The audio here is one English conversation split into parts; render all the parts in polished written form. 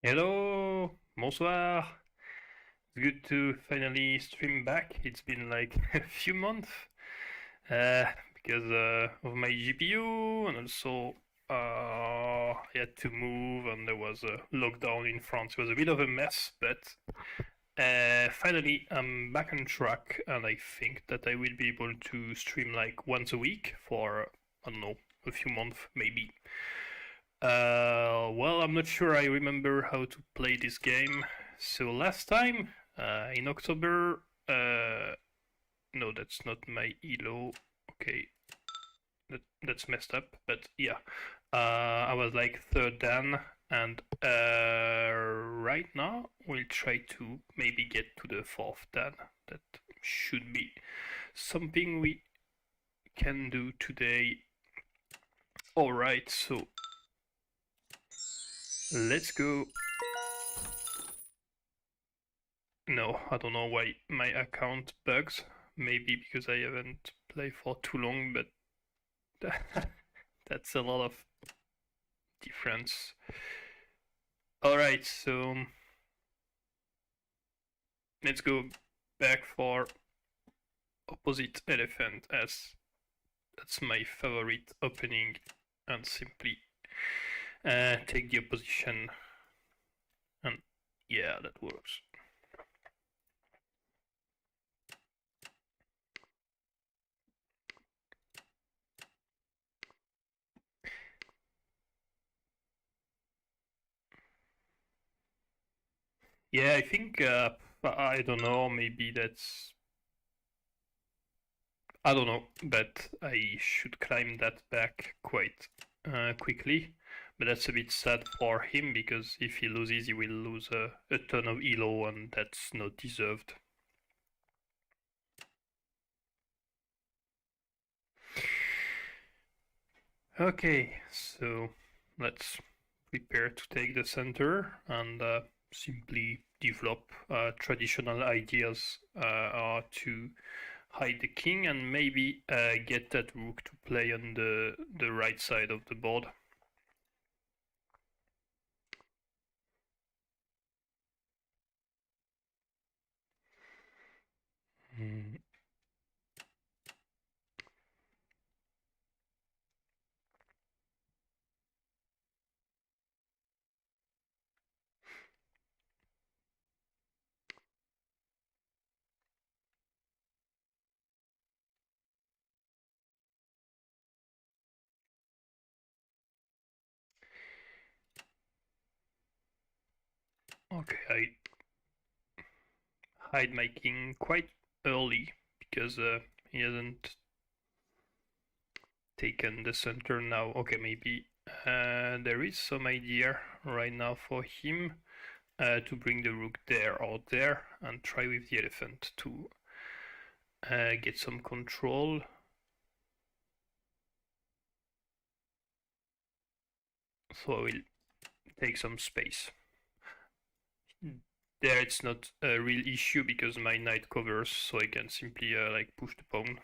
Hello, bonsoir. It's good to finally stream back. It's been like a few months uh, because of my GPU and also I had to move and there was a lockdown in France. It was a bit of a mess, but finally I'm back on track and I think that I will be able to stream like once a week for, I don't know, a few months maybe. Well, I'm not sure I remember how to play this game. So last time, in October, no, that's not my elo. Okay, that's messed up. But yeah, I was like third dan, and right now we'll try to maybe get to the fourth dan. That should be something we can do today. All right, so let's go. No, I don't know why my account bugs. Maybe because I haven't played for too long, but that's a lot of difference. Alright, so let's go back for opposite elephant as that's my favorite opening and simply take the opposition and yeah, that works. Yeah, I think I don't know, maybe that's I don't know, but I should climb that back quite quickly. But that's a bit sad for him because if he loses, he will lose a ton of elo, and that's not deserved. Okay, so let's prepare to take the center and simply develop traditional ideas to hide the king and maybe get that rook to play on the right side of the board. Mm. Okay, I hide my king quite early because he hasn't taken the center now. Okay, maybe there is some idea right now for him to bring the rook there or there and try with the elephant to get some control. So I will take some space. There it's not a real issue because my knight covers, so I can simply like push the pawn.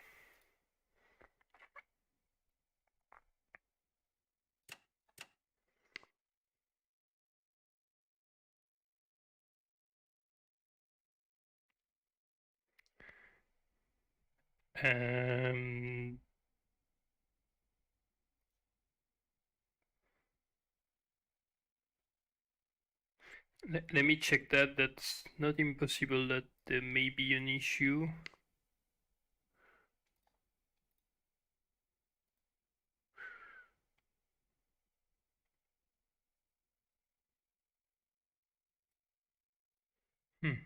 Um, let me check that. That's not impossible that there may be an issue. Hmm.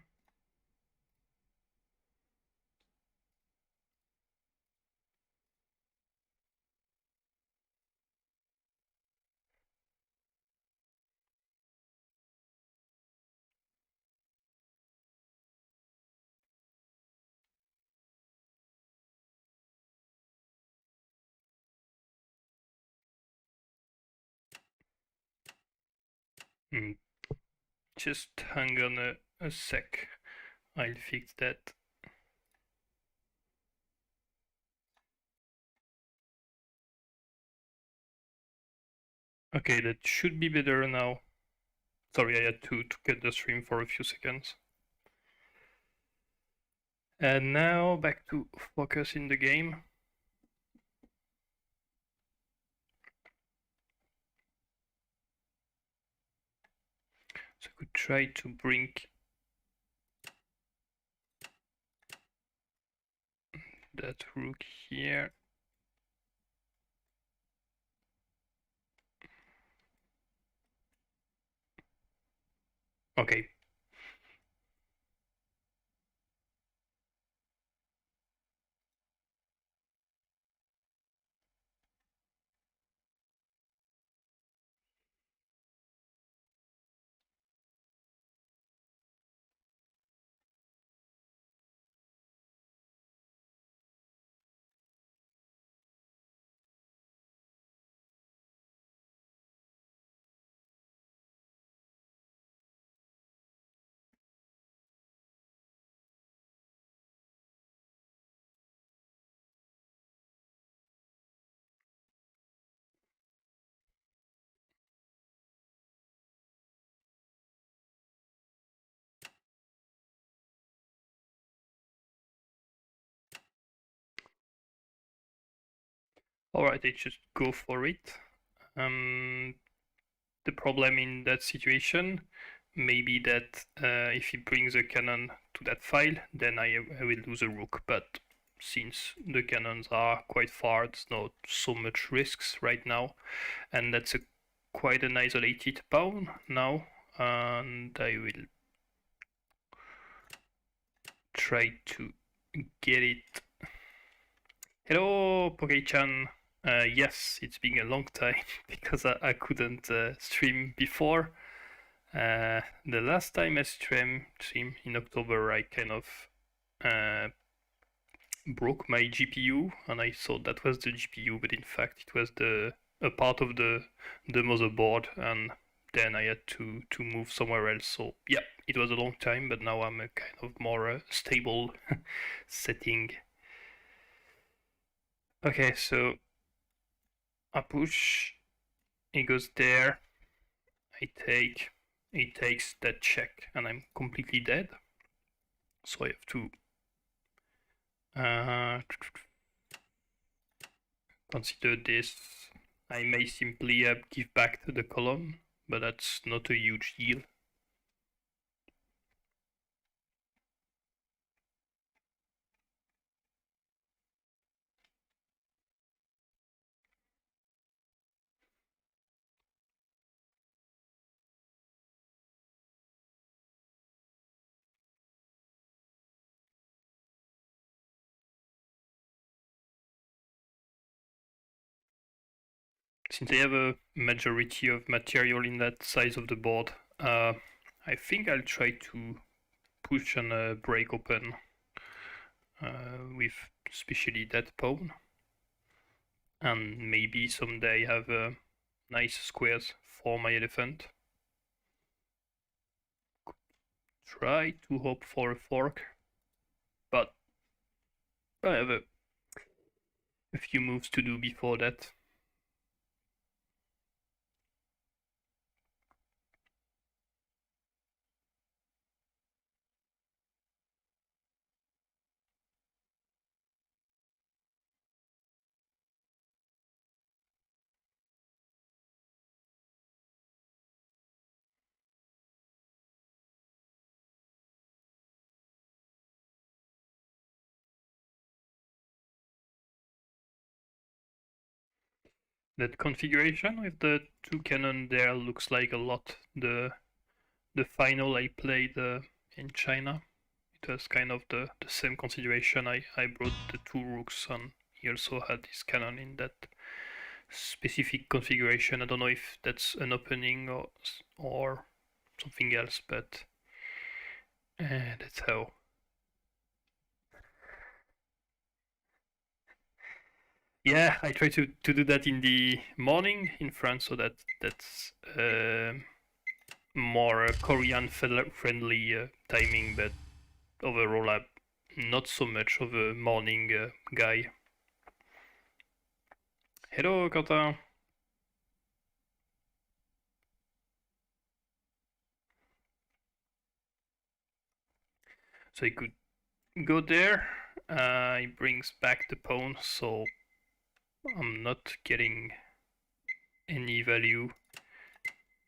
Hmm. Just hang on a sec. I'll fix that. Okay, that should be better now. Sorry, I had to cut the stream for a few seconds. And now back to focus in the game. So I could try to bring that rook here. Okay. Alright, I just go for it. The problem in that situation may be that if he brings a cannon to that file, then I will lose a rook. But since the cannons are quite far, there's not so much risks right now, and that's quite an isolated pawn now, and I will try to get it. Hello, Poke-chan. Yes, it's been a long time because I couldn't stream before. The last time I streamed in October, I kind of broke my GPU, and I thought that was the GPU, but in fact it was a part of the motherboard, and then I had to move somewhere else. So yeah, it was a long time, but now I'm a kind of more stable setting. Okay, so I push, he goes there, I take, he takes that check, and I'm completely dead. So I have to consider this. I may simply give back to the column, but that's not a huge deal. Since I have a majority of material in that size of the board, I think I'll try to push and break open with especially that pawn, and maybe someday have nice squares for my elephant. Try to hope for a fork, but I have a few moves to do before that. That configuration with the two cannon there looks like a lot the final I played in China. It was kind of the same consideration. I brought the two rooks, and he also had this cannon in that specific configuration. I don't know if that's an opening or something else, but that's how. Yeah, I try to do that in the morning in France, so that's more Korean friendly timing, but overall I'm not so much of a morning guy. Hello, Quentin. So he could go there. He brings back the pawn, so I'm not getting any value.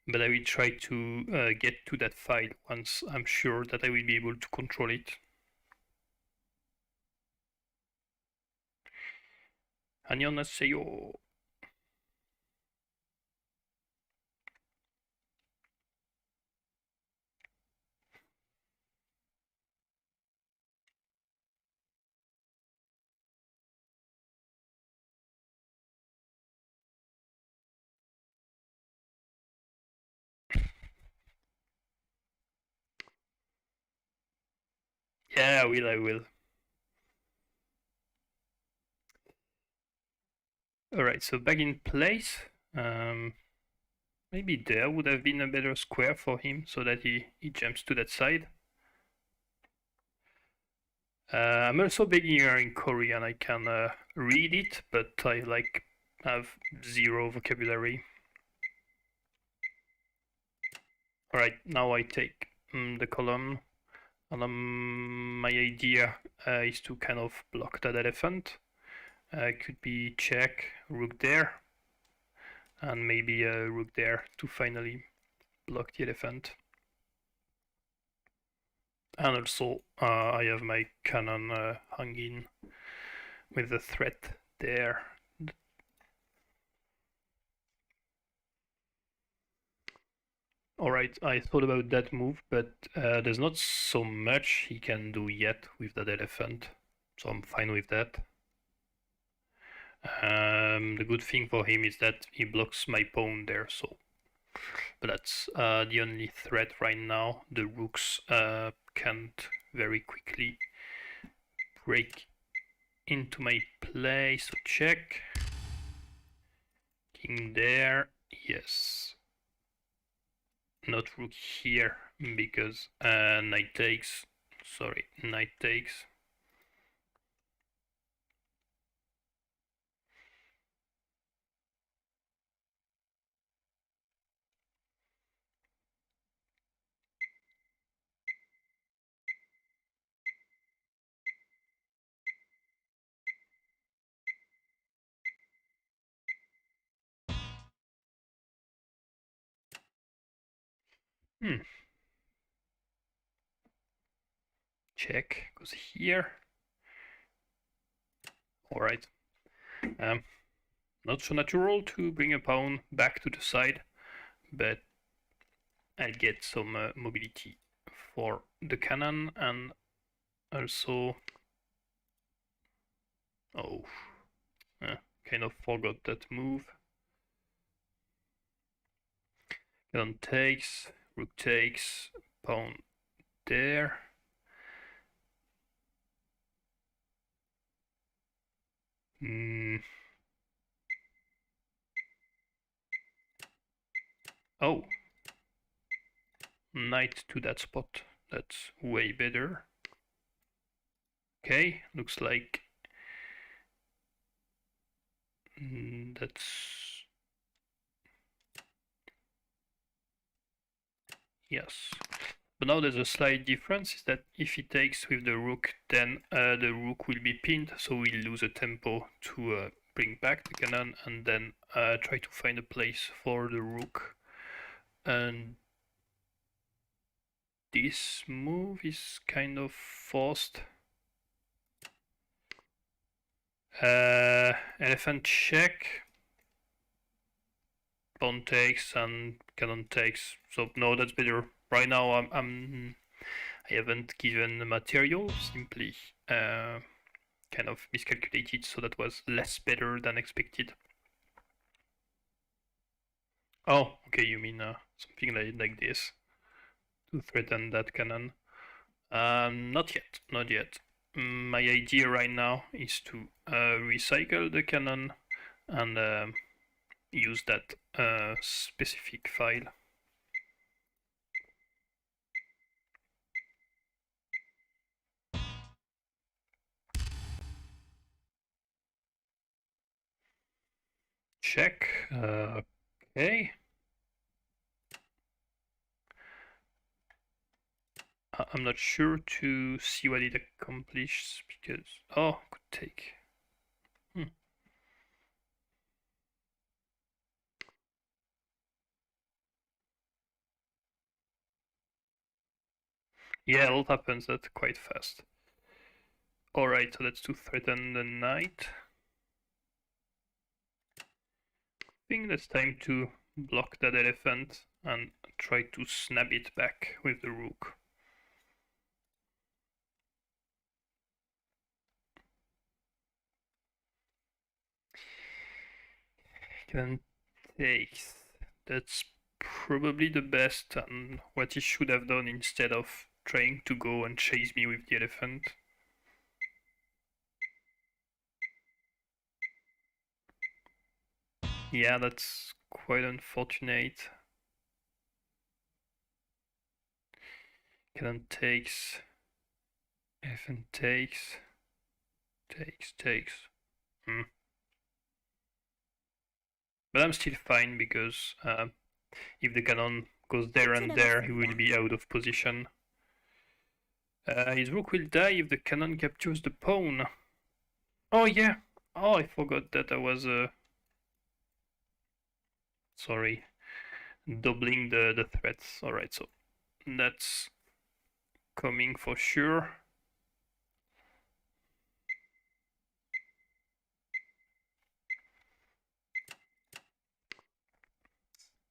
But I will try to get to that file once I'm sure that I will be able to control it. 안녕하세요. Yeah, I will. Alright, so back in place. Maybe there would have been a better square for him so that he jumps to that side. I'm also beginner in Korean. I can read it, but I have zero vocabulary. Alright, now I take the column. And my idea is to kind of block that elephant. Could be check, rook there, and maybe a rook there to finally block the elephant. And also I have my cannon hanging with the threat there. Alright, I thought about that move, but there's not so much he can do yet with that elephant, so I'm fine with that. The good thing for him is that he blocks my pawn there, so. But that's the only threat right now. The rooks can't very quickly break into my play, so check. King there, yes. Not rook here, because knight takes. Sorry, knight takes. Check goes here. Alright. Not so natural to bring a pawn back to the side, but I'll get some mobility for the cannon, and also kind of forgot that move. Cannon takes, rook takes, pawn there. Oh, knight to that spot. That's way better. Okay, looks like that's yes. But now there's a slight difference, is that if he takes with the rook, then the rook will be pinned, so we'll lose a tempo to bring back the cannon and then try to find a place for the rook. And this move is kind of forced. Elephant check, pawn takes, and cannon takes. So no, that's better. Right now I haven't given the material, simply kind of miscalculated, so that was less better than expected. Oh, okay, you mean something like this to threaten that cannon? Not yet, not yet. My idea right now is to recycle the cannon and use that specific file. Check. Okay. I'm not sure to see what it accomplishes because... Oh, could take. Yeah, a lot happens that quite fast. Alright, so that's to threaten the knight. I think that's time to block that elephant and try to snap it back with the rook. Can takes. That's probably the best and what he should have done instead of trying to go and chase me with the elephant. Yeah, that's quite unfortunate. Cannon takes. Elephant takes. Takes. But I'm still fine because if the cannon goes there and there, he will be out of position. His rook will die if the cannon captures the pawn. Oh yeah. Oh, I forgot that I was sorry, doubling the threats. Alright, so that's coming for sure.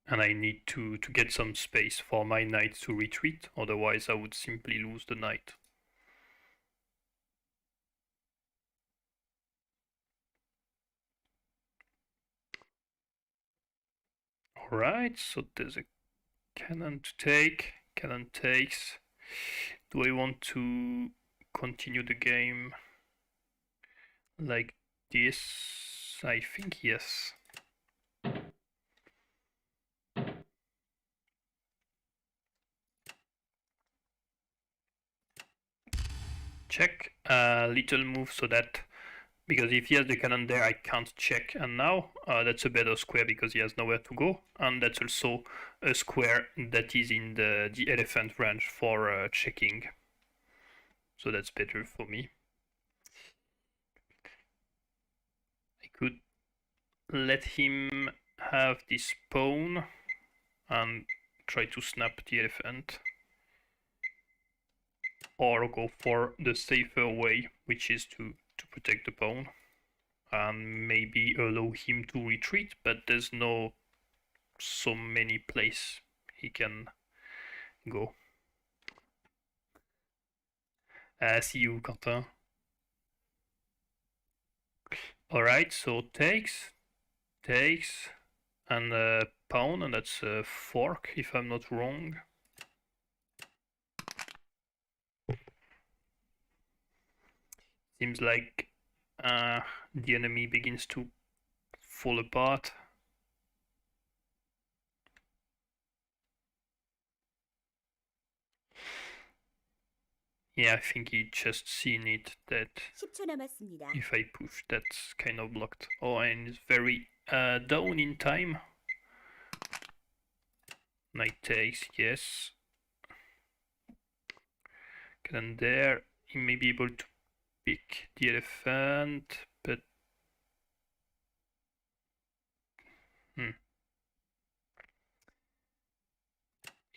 And I need to get some space for my knight to retreat, otherwise I would simply lose the knight. Alright, so there's a cannon to take. Cannon takes. Do I want to continue the game like this? I think yes. Check a little move so that, because if he has the cannon there I can't check, and now that's a better square because he has nowhere to go, and that's also a square that is in the elephant range for checking, so that's better for me. I could let him have this pawn and try to snap the elephant, or go for the safer way, which is to protect the pawn and maybe allow him to retreat, but there's no so many places he can go. See you, Quentin. Alright, so takes, and a pawn, and that's a fork, if I'm not wrong. Seems like the enemy begins to fall apart. Yeah, I think he just seen it that if I push, that's kind of blocked. Oh, and it's very down in time. Knight takes, yes. And there, he may be able to pick the elephant, but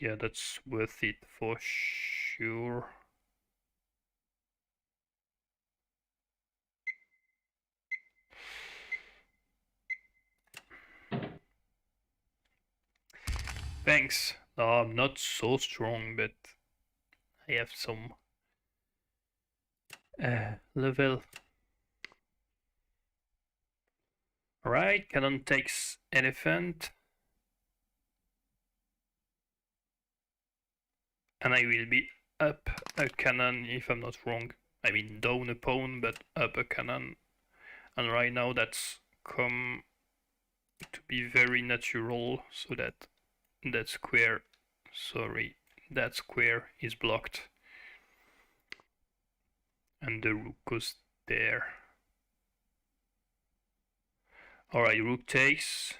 yeah, that's worth it for sure. Thanks. No, I'm not so strong, but I have some level. Alright, cannon takes elephant. And I will be up a cannon if I'm not wrong. I mean down a pawn, but up a cannon. And right now that's come to be very natural, so that square, sorry, that square is blocked. And the rook goes there. Alright, rook takes,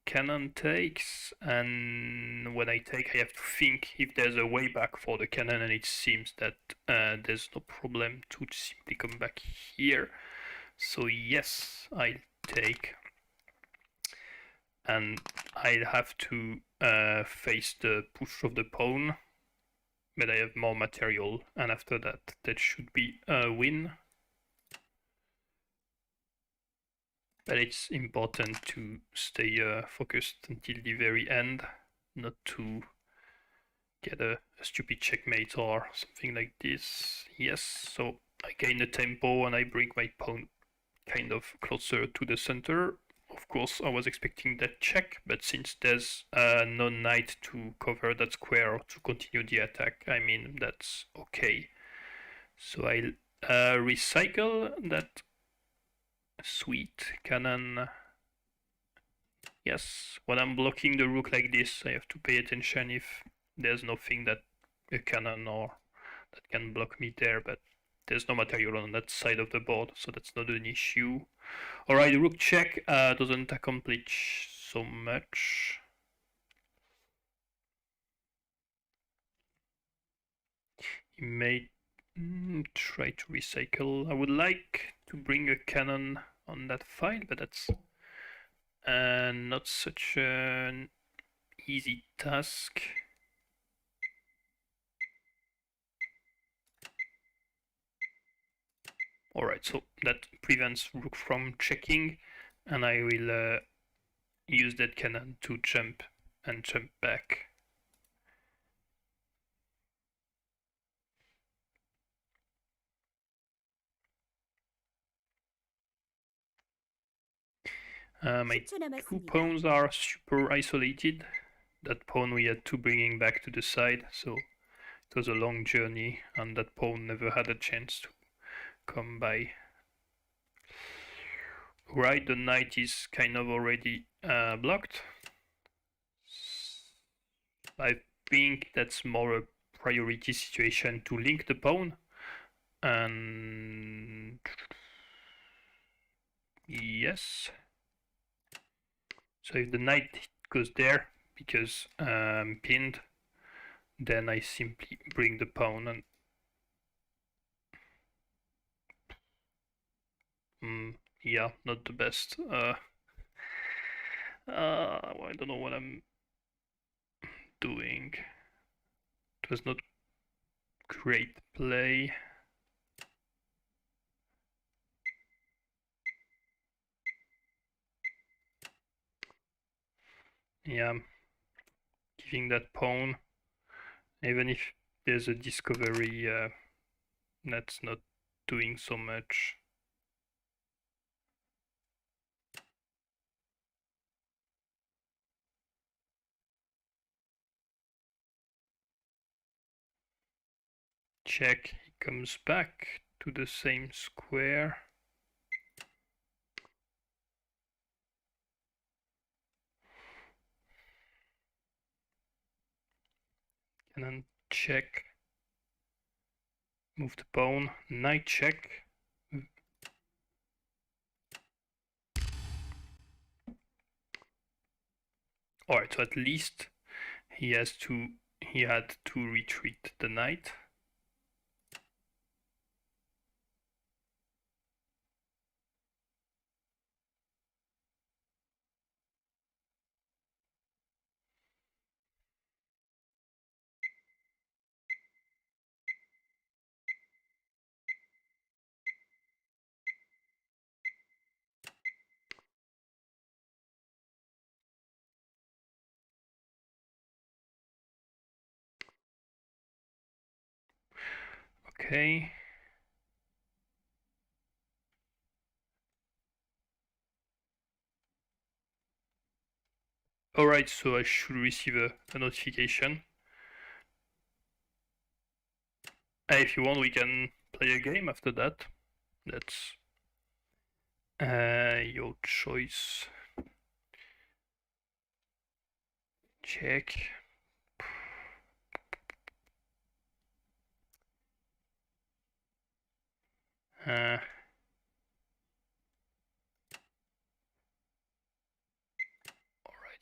cannon takes, and when I take, I have to think if there's a way back for the cannon, and it seems that there's no problem to simply come back here. So yes, I'll take, and I'll have to face the push of the pawn, but I have more material, and after that, that should be a win. But it's important to stay focused until the very end, not to get a stupid checkmate or something like this. Yes, so I gain a tempo and I bring my pawn kind of closer to the center. Of course, I was expecting that check, but since there's no knight to cover that square or to continue the attack, I mean, that's okay. So I'll recycle that sweet cannon. Yes, when I'm blocking the rook like this, I have to pay attention if there's nothing that a cannon or that can block me there, but there's no material on that side of the board, so that's not an issue. Alright, rook check doesn't accomplish so much. He may try to recycle. I would like to bring a cannon on that file, but that's not such an easy task. Alright, so that prevents rook from checking, and I will use that cannon to jump and jump back. My two pawns are super isolated. That pawn we had to bringing back to the side, so it was a long journey, and that pawn never had a chance to come by. Right, the knight is kind of already blocked. I think that's more a priority situation to link the pawn, and yes. So if the knight goes there because pinned, then I simply bring the pawn and yeah, not the best. I don't know what I'm doing. It was not great play. Yeah, giving that pawn, even if there's a discovery, that's not doing so much. Check, he comes back to the same square. And then check. Move the pawn, knight check. Alright, so at least he had to retreat the knight. Okay. Alright, so I should receive a notification. If you want, we can play a game after that. That's your choice. Check. Alright,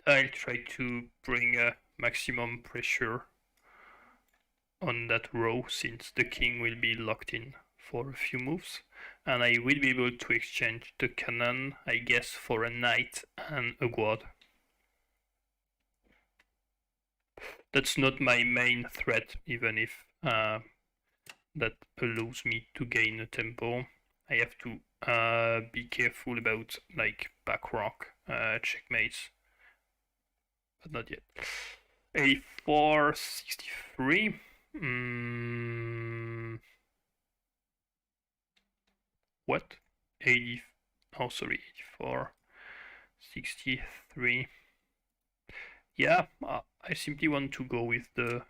I'll try to bring maximum pressure on that row since the king will be locked in for a few moves, and I will be able to exchange the cannon, I guess, for a knight and a guard. That's not my main threat, even if that allows me to gain a tempo. I have to be careful about like back rock checkmates, but not yet. A4, 63. What? 80. Oh, sorry, 84, 63. Yeah, I simply want to go with the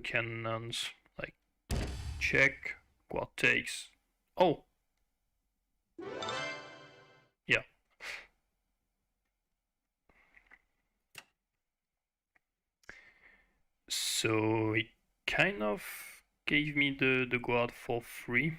cannons. Like, check, quad takes. Oh! Yeah. So it kind of gave me the guard for free.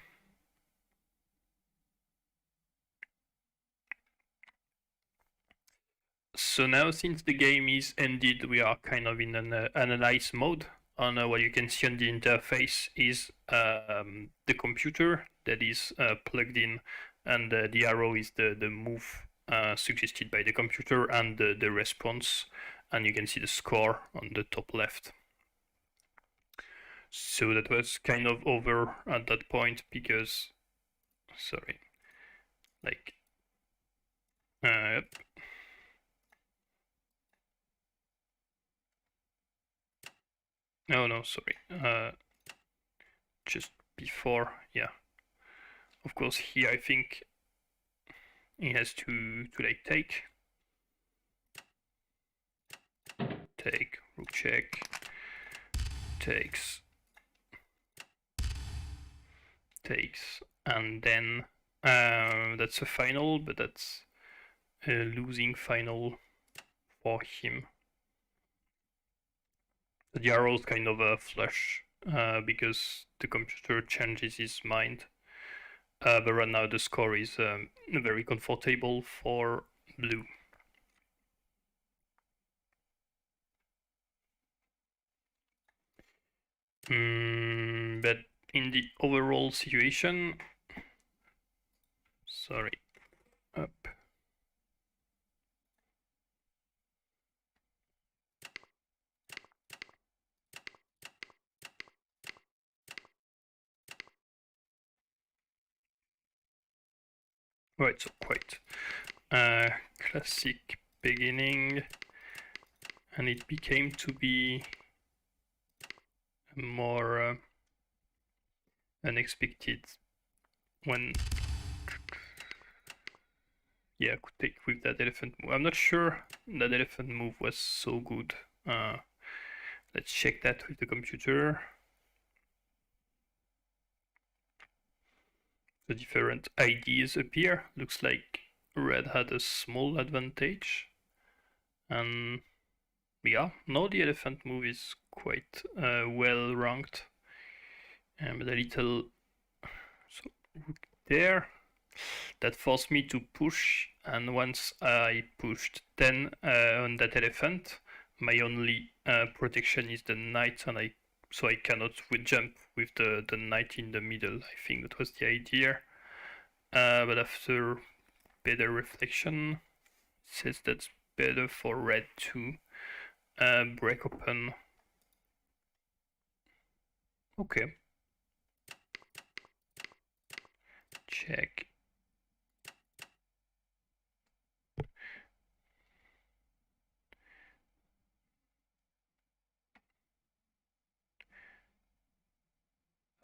So now since the game is ended, we are kind of in an analyze mode. And what you can see on the interface is the computer that is plugged in, and the arrow is the move suggested by the computer and the response, and you can see the score on the top left. So that was kind of over at that point because, sorry, like, yep. No, sorry. Just before, yeah. Of course, here I think he has to like take, rook check, takes, and then that's a final, but that's a losing final for him. The arrow's kind of a flush because the computer changes his mind. But right now the score is very comfortable for blue. But in the overall situation, sorry, up. Right, so quite classic beginning, and it became to be more unexpected when, yeah, I could take with that elephant move. I'm not sure that elephant move was so good. Let's check that with the computer. The different IDs appear. Looks like red had a small advantage. And yeah, now the elephant move is quite well ranked. But a little, so there, that forced me to push, and once I pushed 10 on that elephant, my only protection is the knight, and so I cannot jump with the knight in the middle. I think that was the idea. But after better reflection, it says that's better for red to break open. Okay. Check.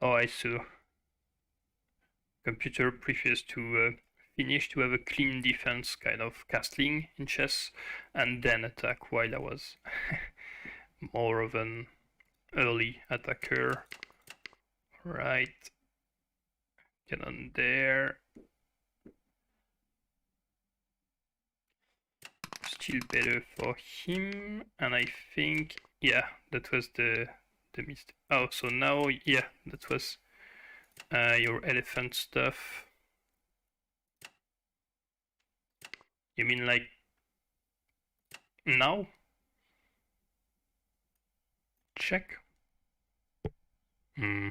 Oh, I saw. Computer prefers to finish to have a clean defense kind of castling in chess and then attack, while I was more of an early attacker. Right. Cannon there. Still better for him, and I think, yeah, that was the mistake. Oh, so now, yeah, that was your elephant stuff. You mean like Now? Check. Hmm.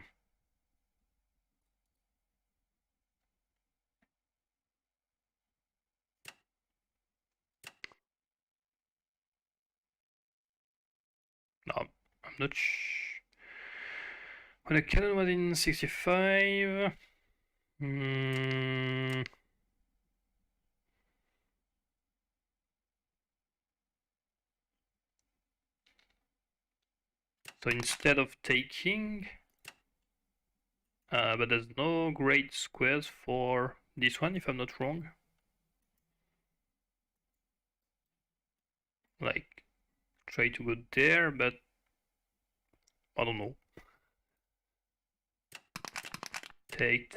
No, I'm not when the cannon was in 65. Hmm. So instead of taking, but there's no great squares for this one, if I'm not wrong. Like, try to go there, but I don't know. Take.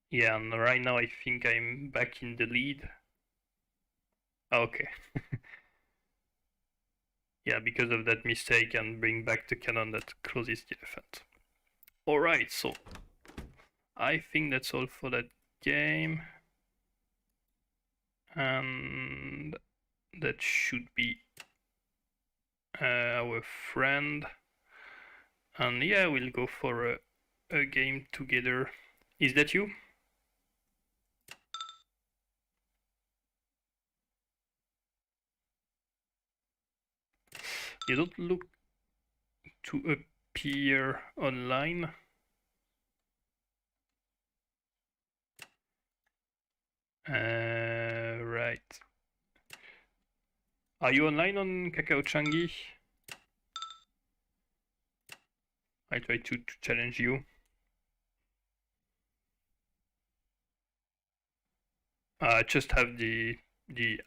Yeah, and right now I think I'm back in the lead. Okay. Yeah, because of that mistake and bring back the cannon that closes the elephant. Alright, so I think that's all for that game. And that should be our friend. And yeah, we'll go for a game together. Is that you? You don't look to appear online. Right. Are you online on Kakao Janggi? I try to challenge you. Just have the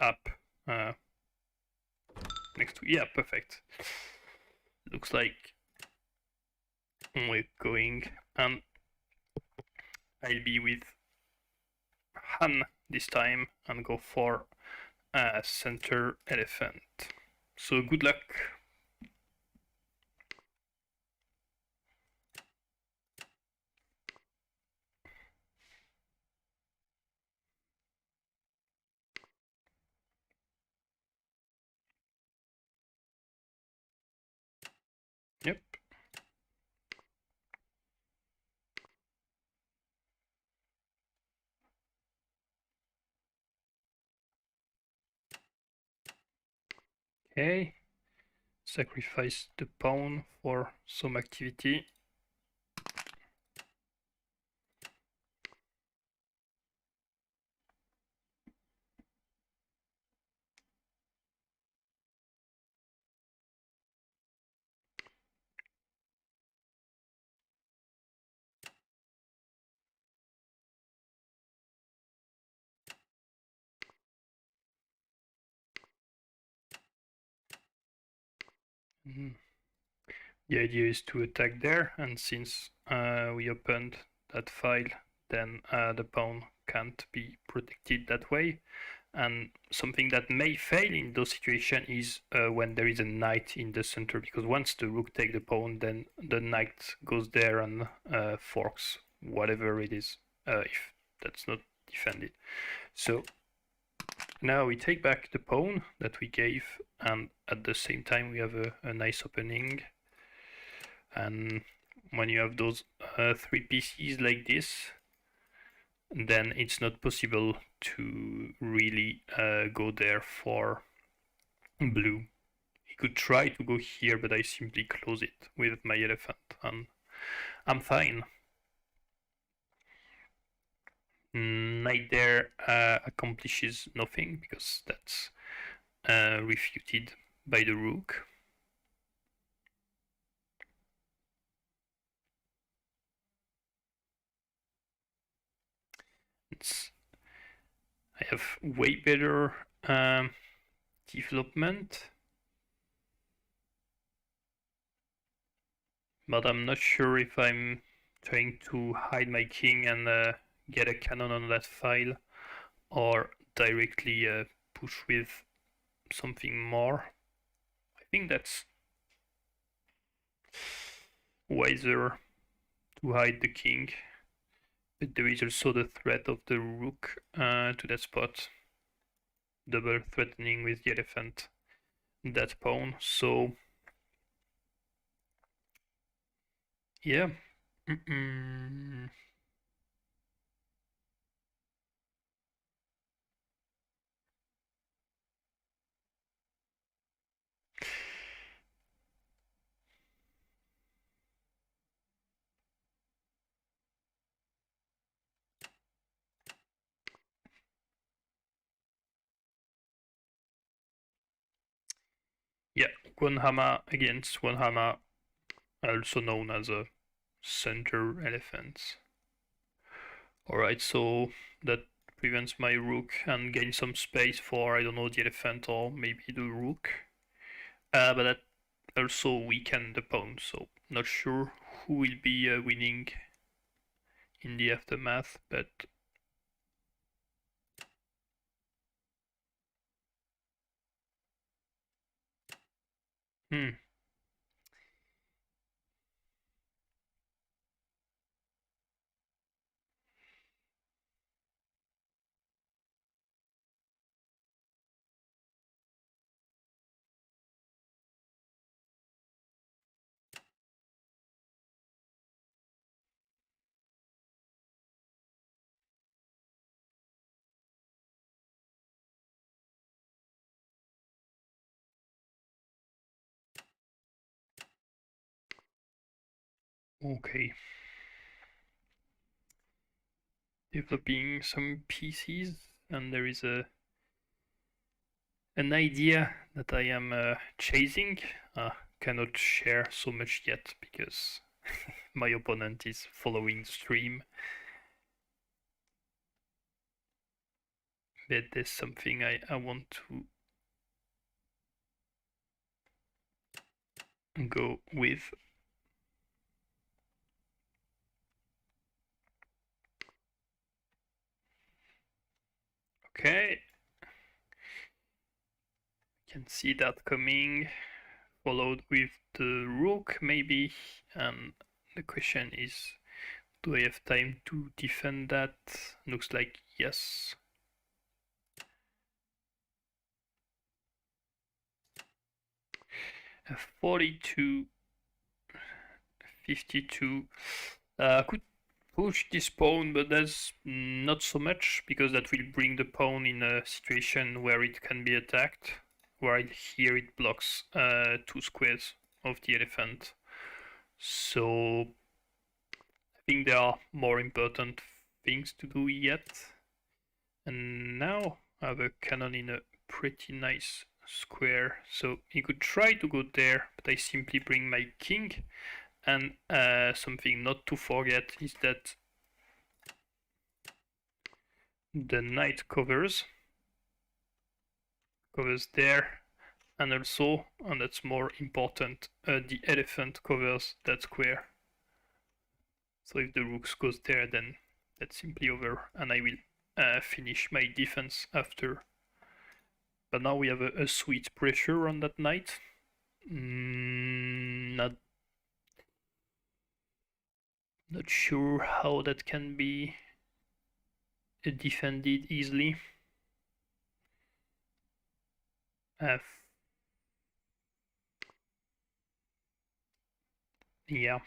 app next to, yeah, perfect. Looks like we're going, and I'll be with Han this time and go for center elephant. So good luck. Yep. Okay. Sacrifice the pawn for some activity. The idea is to attack there, and since we opened that file, then the pawn can't be protected that way. And something that may fail in those situations is when there is a knight in the center, because once the rook takes the pawn, then the knight goes there and forks whatever it is, if that's not defended. So now we take back the pawn that we gave, and at the same time we have a nice opening. And when you have those three pieces like this, then it's not possible to really go there for blue. He could try to go here, but I simply close it with my elephant, and I'm fine. Knight there accomplishes nothing because that's refuted by the rook. I have way better development, but I'm not sure if I'm trying to hide my king and get a cannon on that file, or directly push with something more. I think that's wiser to hide the king, but there is also the threat of the rook to that spot. double threatening with the elephant that pawn. So yeah. Yeah, one hammer against one hammer, also known as a center elephant. Alright, so that prevents my rook and gain some space for, I don't know, the elephant or maybe the rook. But that also weaken the pawn, so not sure who will be winning in the aftermath, but hmm. Okay. Developing some pieces, and there is an idea that I am chasing. Cannot share so much yet because my opponent is following the stream. But there's something I want to go with. Okay. Can see that coming. Followed with the rook maybe. And the question is, do I have time to defend that? Looks like yes. 42, 52. Could push this pawn, but that's not so much because that will bring the pawn in a situation where it can be attacked. While here it blocks 2 squares of the elephant. So I think there are more important things to do yet. And now I have a cannon in a pretty nice square. So he could try to go there, but I simply bring my king. And something not to forget is that the knight covers there, and also, and that's more important, the elephant covers that square. So if the rook goes there, then that's simply over, and I will finish my defense after. But now we have a sweet pressure on that knight. Not sure how that can be defended easily. Yeah.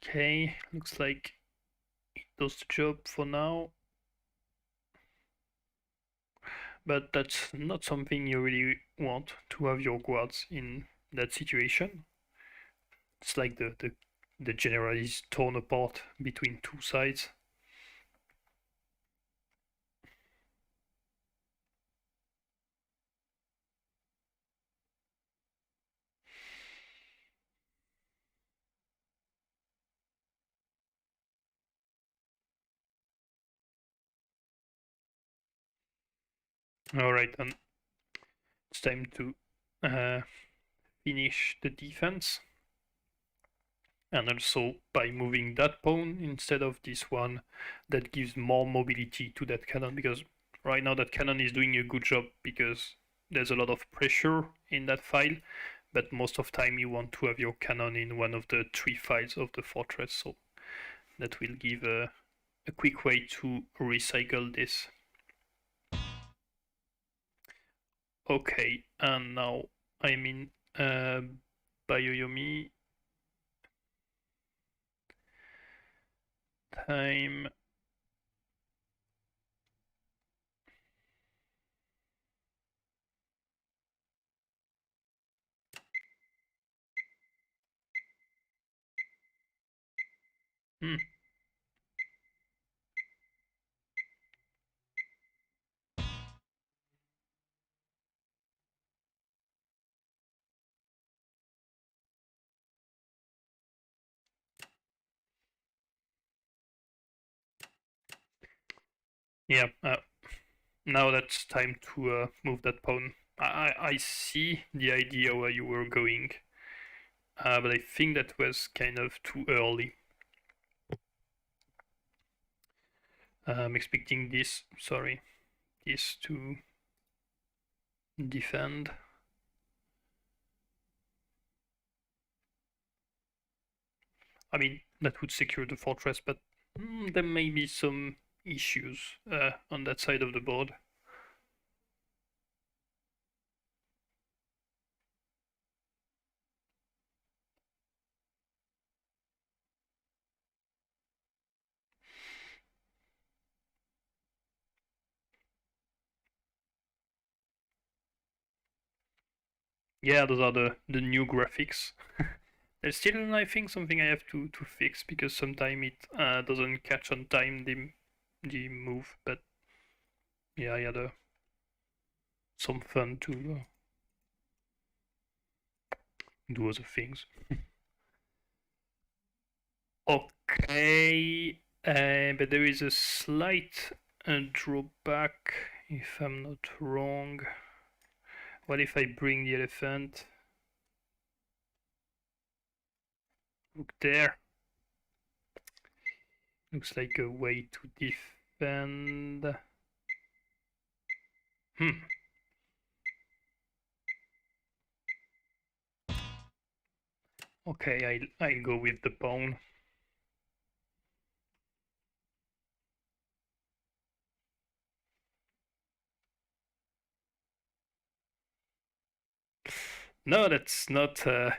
Okay, looks like it does the job for now. But that's not something you really want to have your guards in that situation. It's like the general is torn apart between two sides. Alright, then it's time to finish the defense. And also by moving that pawn instead of this one, that gives more mobility to that cannon, because right now that cannon is doing a good job because there's a lot of pressure in that file, but most of the time you want to have your cannon in one of the 3 files of the fortress, so that will give a quick way to recycle this. Okay, and now I'm in Bioyomi. Time. Hmm. Yeah, now that's time to move that pawn. I see the idea where you were going, but I think that was kind of too early. I'm expecting this, sorry, this to defend. I mean, that would secure the fortress, but there may be some issues on that side of the board. Yeah, those are the new graphics. There's still, I think, something I have to fix because sometimes it doesn't catch on time the move. But yeah, I had some fun to do other things. Okay, but there is a slight drawback if I'm not wrong. What if I bring the elephant? Look there. Looks like a way to defend. Okay, I'll go with the pawn. No, that's not the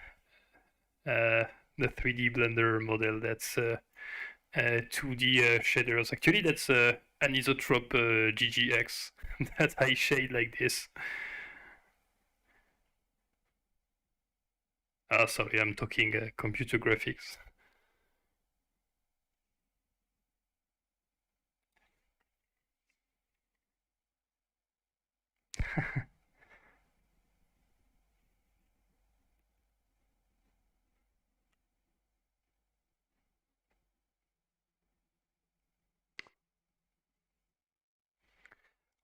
3D Blender model. That's 2D shaders. Actually, that's an isotrope GGX that I shade like this. Ah, sorry, I'm talking computer graphics.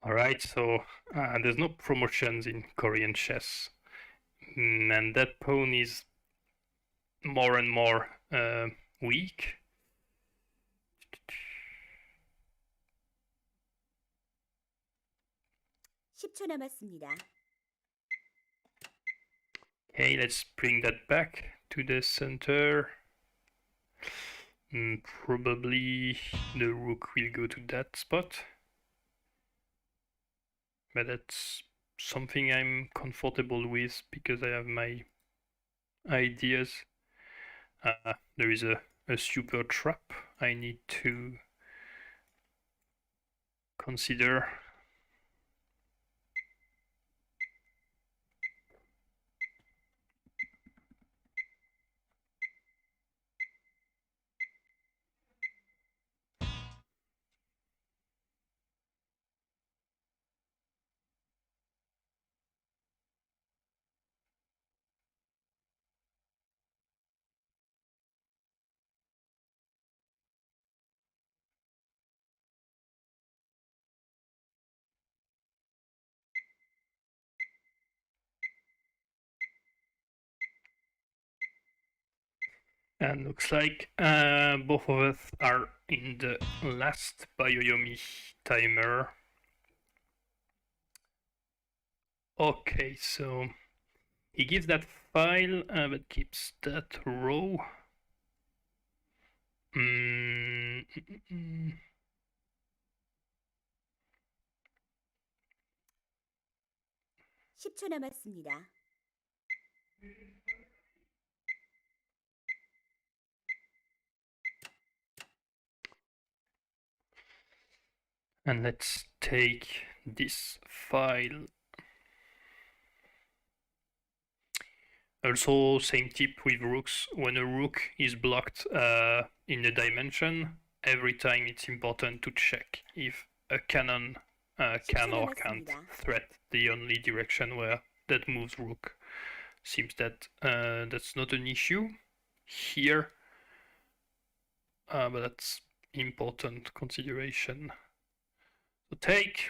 All right, so there's no promotions in Korean chess, and that pawn is more and more weak. Okay, let's bring that back to the center. Probably the rook will go to that spot. But that's something I'm comfortable with because I have my ideas. There is a super trap I need to consider. And looks like both of us are in the last Bioyomi timer. Okay, so he gives that file but keeps that row. (10초) 남았습니다. And let's take this file. Also, same tip with rooks. When a rook is blocked in a dimension, every time it's important to check if a cannon can or can't threat the only direction where that moves rook. Seems that that's not an issue here, but that's important consideration. So take.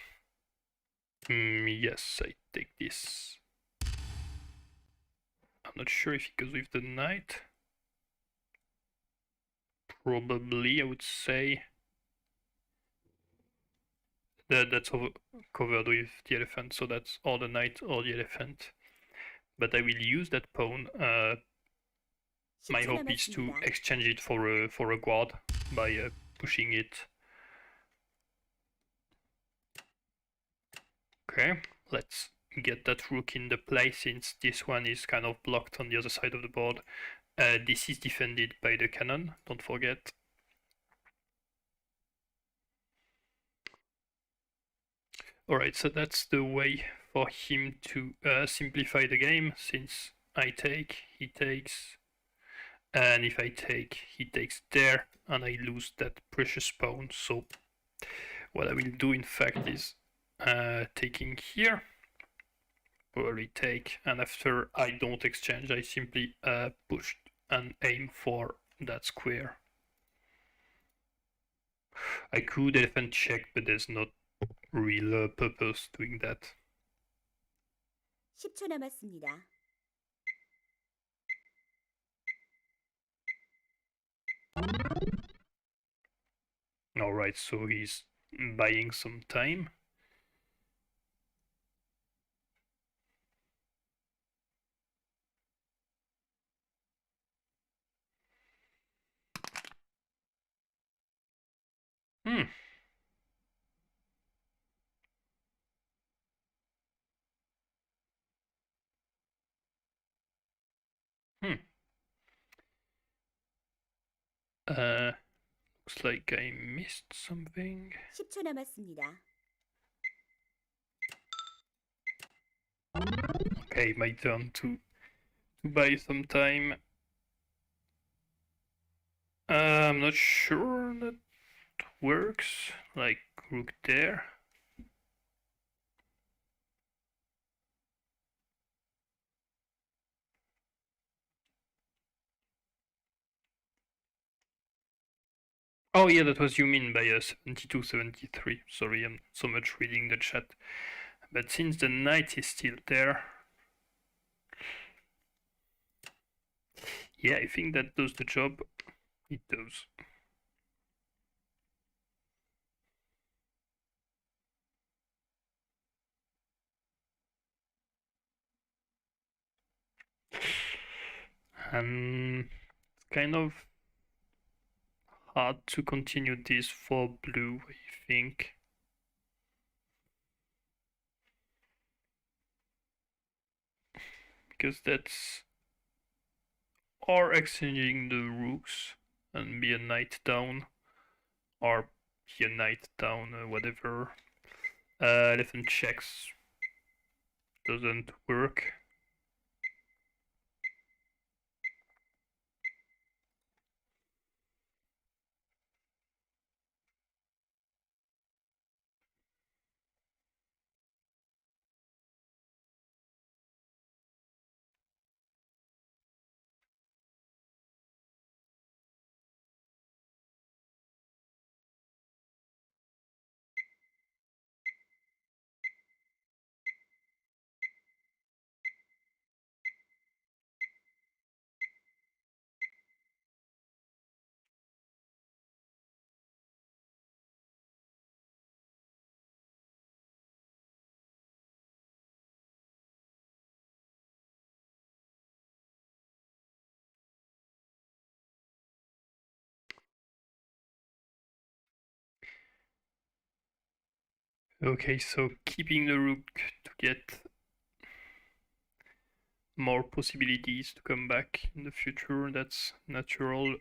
Yes, I take this. I'm not sure if he goes with the knight. Probably, I would say. That's covered with the elephant, so that's or the knight or the elephant. But I will use that pawn. My hope is to exchange it for a guard by pushing it. Okay, let's get that rook in the play since this one is kind of blocked on the other side of the board. This is defended by the cannon, don't forget. Alright, so that's the way for him to simplify the game, since I take, he takes, and if I take, he takes there, and I lose that precious pawn. So what I will do in fact is taking here, probably take, and after I don't exchange, I simply push and aim for that square. I could elephant check, but there's not real purpose doing that. 10초 남았습니다. Alright, so he's buying some time. Hmm. Hmm. Looks like I missed something. 10초 남았습니다. Okay, my turn to buy some time. I'm not sure that works. Like rook there. Oh yeah, that was you mean by 72, 73. Sorry, I'm so much reading the chat. But since the knight is still there, yeah, I think that does the job. It does. And it's kind of hard to continue this for blue, I think. Because that's or exchanging the rooks and be a knight down, or be a knight down, whatever. Elephant checks doesn't work. Okay, so keeping the rook to get more possibilities to come back in the future, that's natural.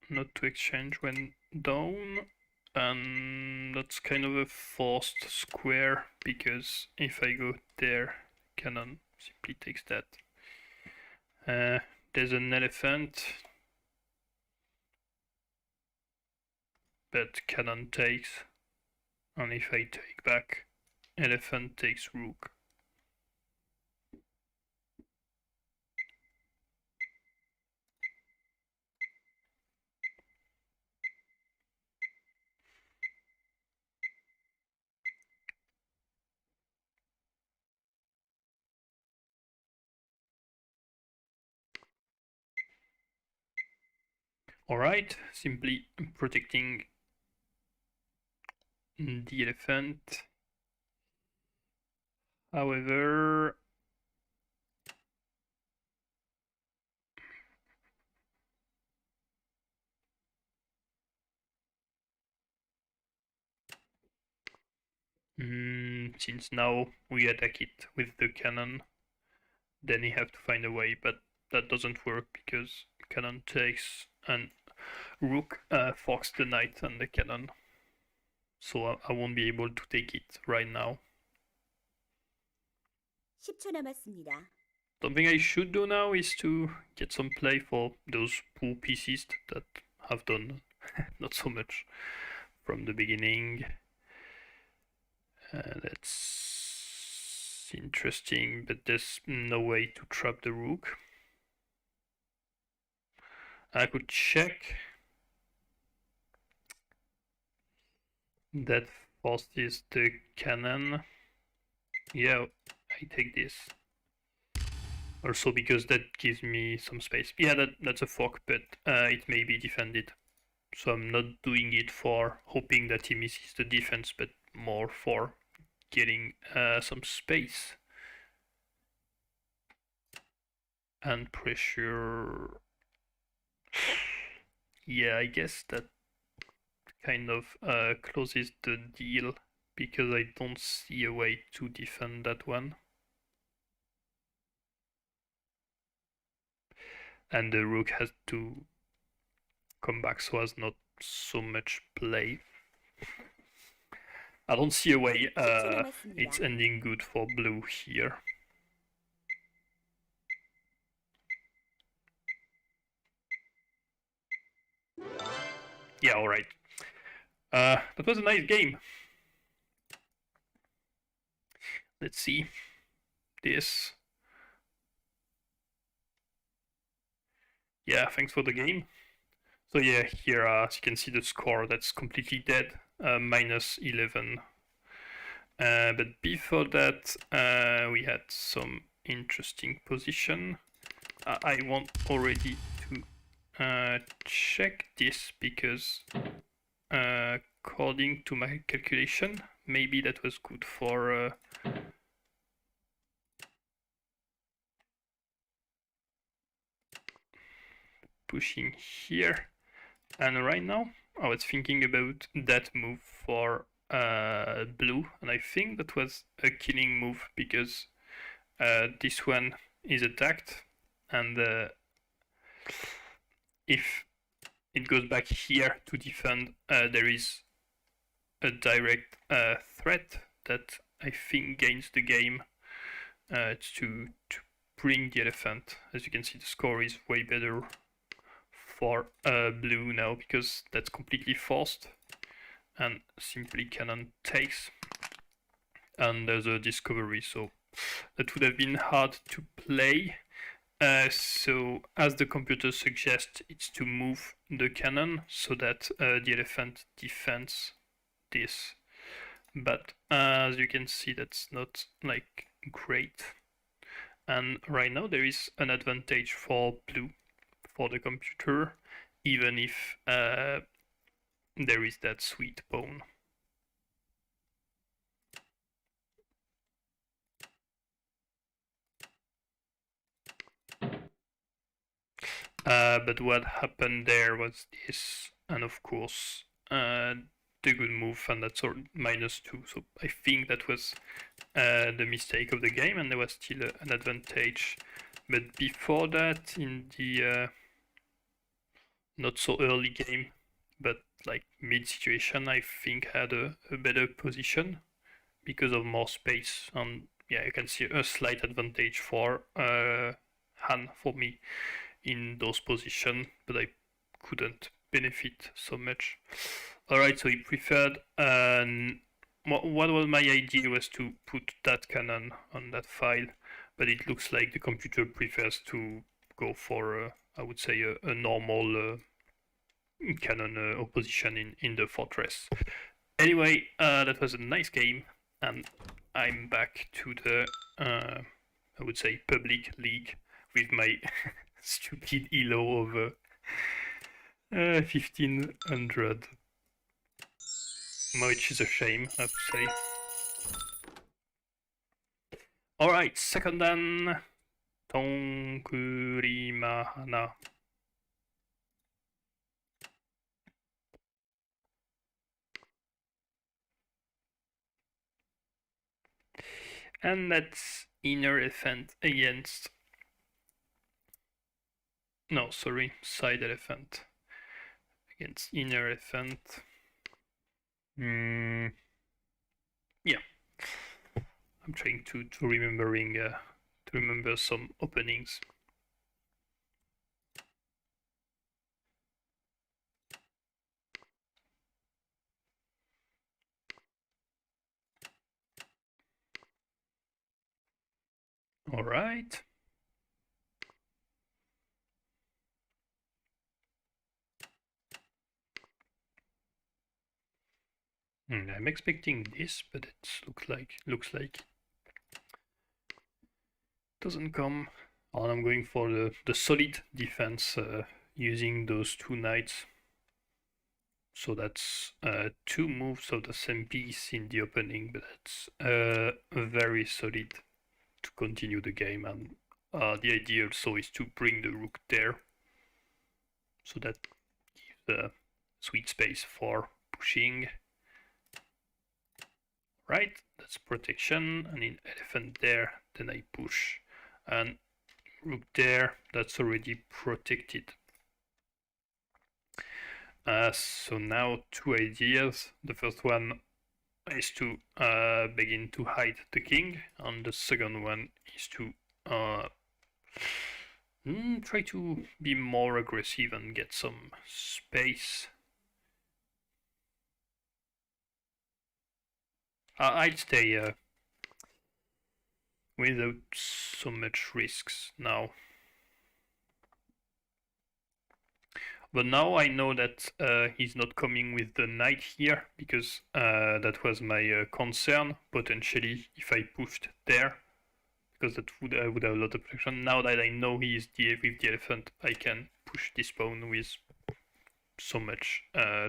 Not to exchange when down, and that's kind of a forced square, because if I go there, cannon simply takes that. There's an elephant, but cannon takes, and if I take back, elephant takes rook. Alright, simply protecting the elephant. However, since now we attack it with the cannon, then you have to find a way, but that doesn't work because cannon takes and rook forks the knight and the cannon. So I won't be able to take it right now. 10초 남았습니다. Something I should do now is to get some play for those poor pieces that have done not so much from the beginning. That's interesting, but there's no way to trap the rook. I could check. That forces the cannon. Yeah, I take this. Also because that gives me some space. Yeah, that's a fork, but it may be defended. So I'm not doing it for hoping that he misses the defense, but more for getting some space. And pressure. Yeah, I guess that kind of closes the deal, because I don't see a way to defend that one. And the rook has to come back, so as not so much play. I don't see a way it's ending good for blue here. Yeah, alright. That was a nice game. Let's see this. Yeah, thanks for the game. So yeah, here as you can see the score, that's completely dead, minus 11. But before that, we had some interesting position. I want already to check this, because according to my calculation, maybe that was good for pushing here. And right now I was thinking about that move for blue, and I think that was a killing move, because this one is attacked, and if it goes back here to defend, there is a direct threat that I think gains the game to bring the elephant. As you can see, the score is way better for blue now, because that's completely forced, and simply cannon takes, and there's a discovery, so that would have been hard to play. So as the computer suggests, it's to move the cannon so that the elephant defends this, but as you can see, that's not like great. And right now there is an advantage for blue, for the computer, even if there is that sweet pawn. But what happened there was this, and of course the good move, and that's all -2. So I think that was the mistake of the game, and there was still an advantage. But before that, in the not so early game, but like mid situation, I think had a better position because of more space. And yeah, you can see a slight advantage for Han for me in those positions, but I couldn't benefit so much. Alright, so he preferred. What was my idea was to put that cannon on that file, but it looks like the computer prefers to go for, I would say, a normal cannon opposition in the fortress. Anyway, that was a nice game, and I'm back to the, I would say, public league with my stupid elo of 1500. Which is a shame, I have to say. Alright, second dan. Tonkurimahana. And that's inner elephant against... No, sorry, side elephant against inner elephant. Yeah, I'm trying to remember some openings. All right. I'm expecting this, but it looks like doesn't come. And I'm going for the solid defense using those two knights. So that's two moves of the same piece in the opening, but that's very solid to continue the game. And the idea also is to bring the rook there, so that gives a sweet space for pushing. Right, that's protection, and in elephant there, then I push, and rook there, that's already protected. So now two ideas. The first one is to begin to hide the king, and the second one is to try to be more aggressive and get some space. I'll stay without so much risks now. But now I know that he's not coming with the knight here, because that was my concern, potentially, if I pushed there, because I would have a lot of protection. Now that I know he is with the elephant, I can push this pawn with so much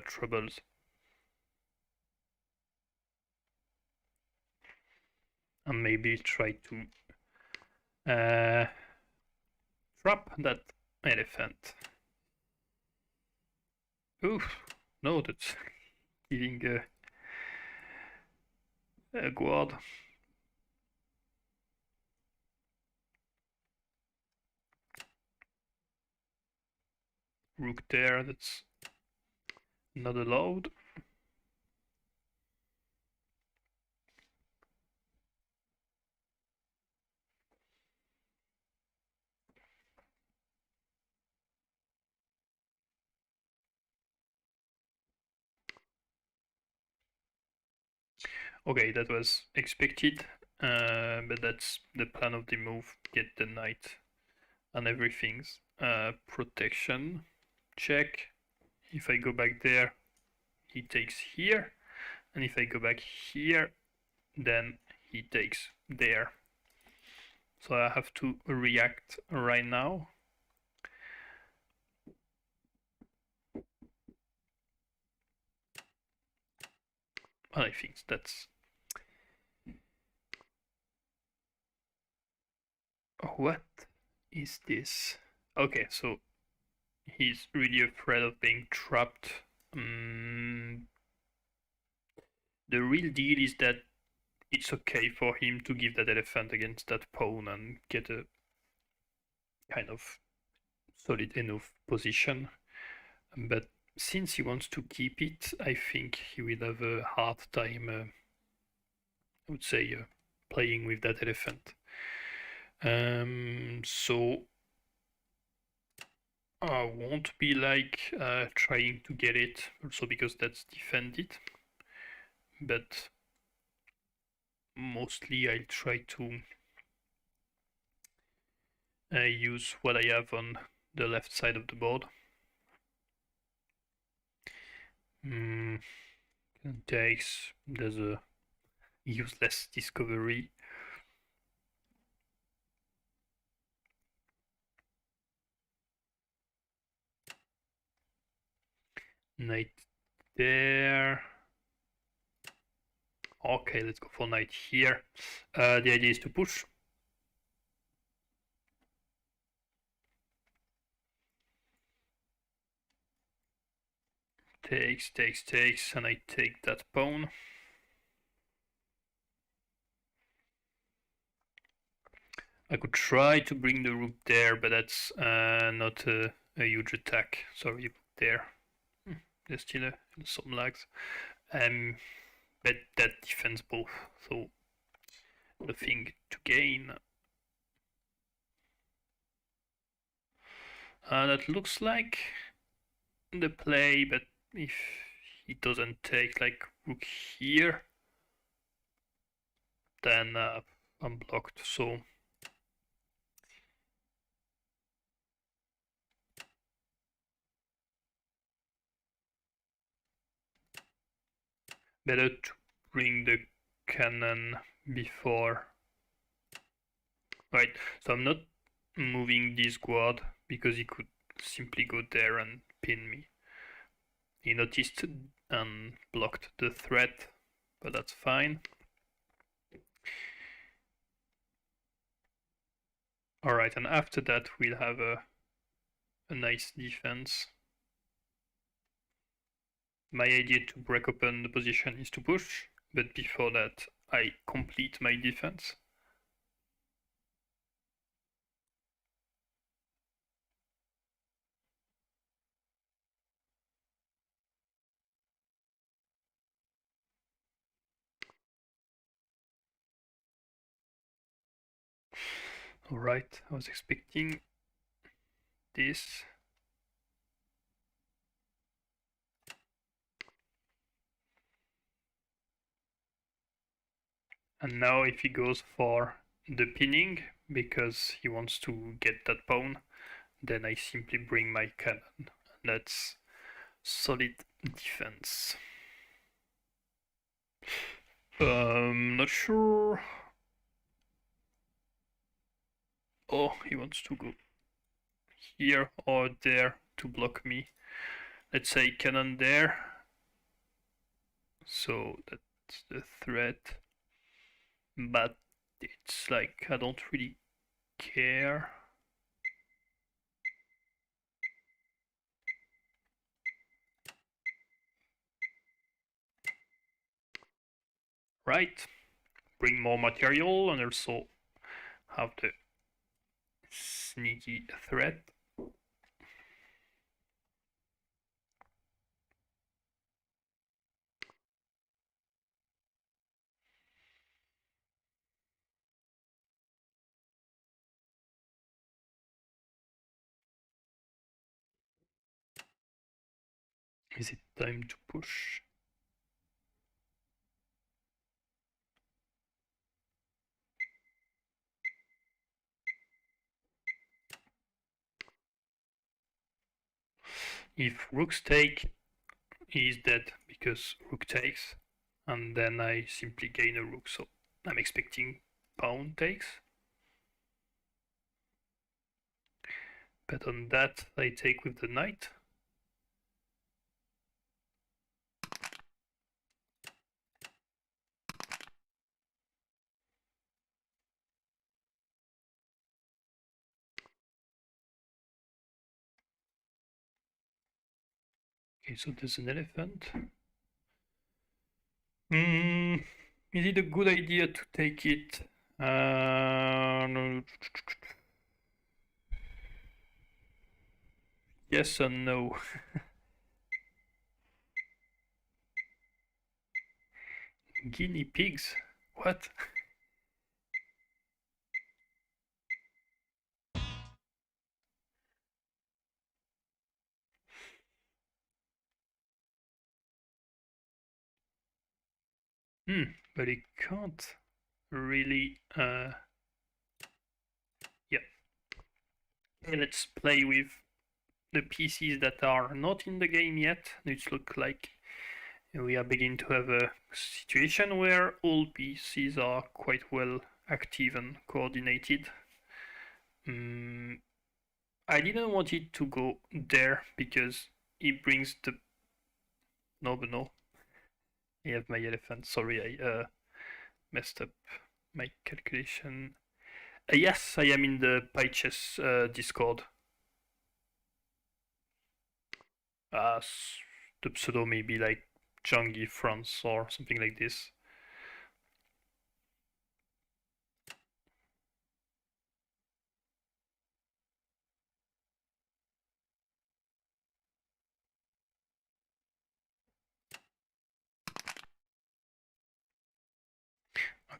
troubles. And maybe try to trap that elephant. Oof, no, that's giving a guard. Rook there, that's not allowed. Okay, that was expected, but that's the plan of the move. Get the knight and everything's protection. Check. If I go back there, he takes here, and if I go back here, then he takes there. So I have to react right now. And I think that's... What is this? Okay, so he's really afraid of being trapped. The real deal is that it's okay for him to give that elephant against that pawn and get a kind of solid enough position. But since he wants to keep it, I think he will have a hard time, I would say, playing with that elephant. So I won't be like trying to get it, also because that's defended. But mostly I'll try to use what I have on the left side of the board. Takes, there's a useless discovery. Knight there. Okay, let's go for knight here. The idea is to push. Takes, and I take that pawn. I could try to bring the rook there, but that's not a huge attack. Sorry, there. There's still some lags. But that defends both, so nothing to gain. That looks like the play, but if he doesn't take like rook here, then I'm blocked. So better to bring the cannon before. Right, so I'm not moving this guard because he could simply go there and pin me. He noticed and blocked the threat, but that's fine. Alright, and after that we'll have a nice defense. My idea to break open the position is to push, but before that I complete my defense. Alright, I was expecting this. And now if he goes for the pinning, because he wants to get that pawn, then I simply bring my cannon. And that's solid defense. Not sure. Oh, he wants to go here or there to block me. Let's say cannon there. So that's the threat. But it's like I don't really care. Right, bring more material and also have the sneaky threat. Is it time to push? If rooks take, he is dead because rook takes, and then I simply gain a rook, so I'm expecting pawn takes. But on that I take with the knight. Okay, so there's an elephant. Mm, is it a good idea to take it? No. Yes and no. Guinea pigs? What? But it can't really. Yeah. Okay, let's play with the PCs that are not in the game yet. It looks like we are beginning to have a situation where all PCs are quite well active and coordinated. I didn't want it to go there because it brings the. No, but no. I have my elephant. Sorry, I messed up my calculation. Yes, I am in the PyChess Discord. Uh, the pseudo may be like Janggi France or something like this.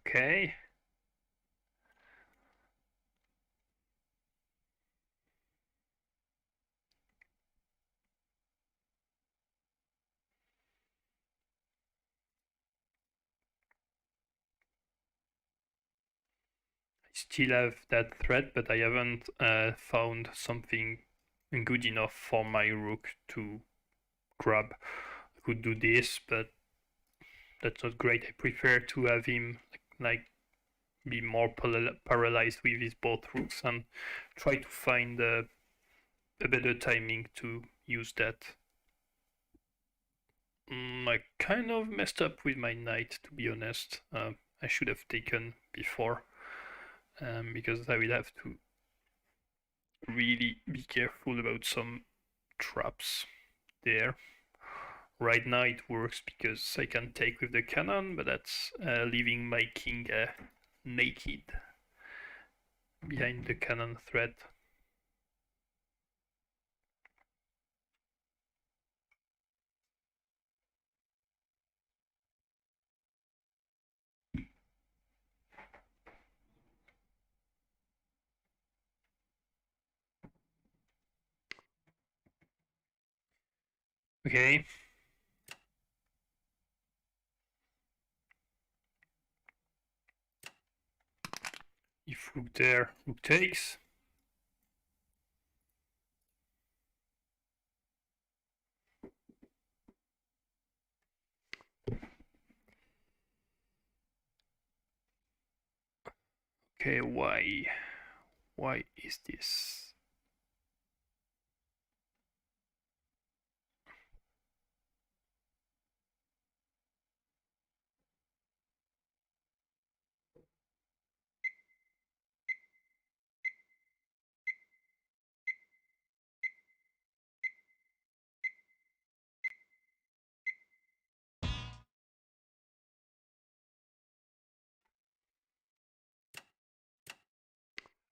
Okay. I still have that thread, but I haven't found something good enough for my rook to grab. I could do this, but that's not great. I prefer to have him like be more paralyzed with his both rooks and try to find a better timing to use that. I kind of messed up with my knight, to be honest. I should have taken before, because I will have to really be careful about some traps there. Right now it works because I can take with the cannon, but that's leaving my king naked behind the cannon thread. Okay. If rook there, rook takes. Okay, why? Why is this?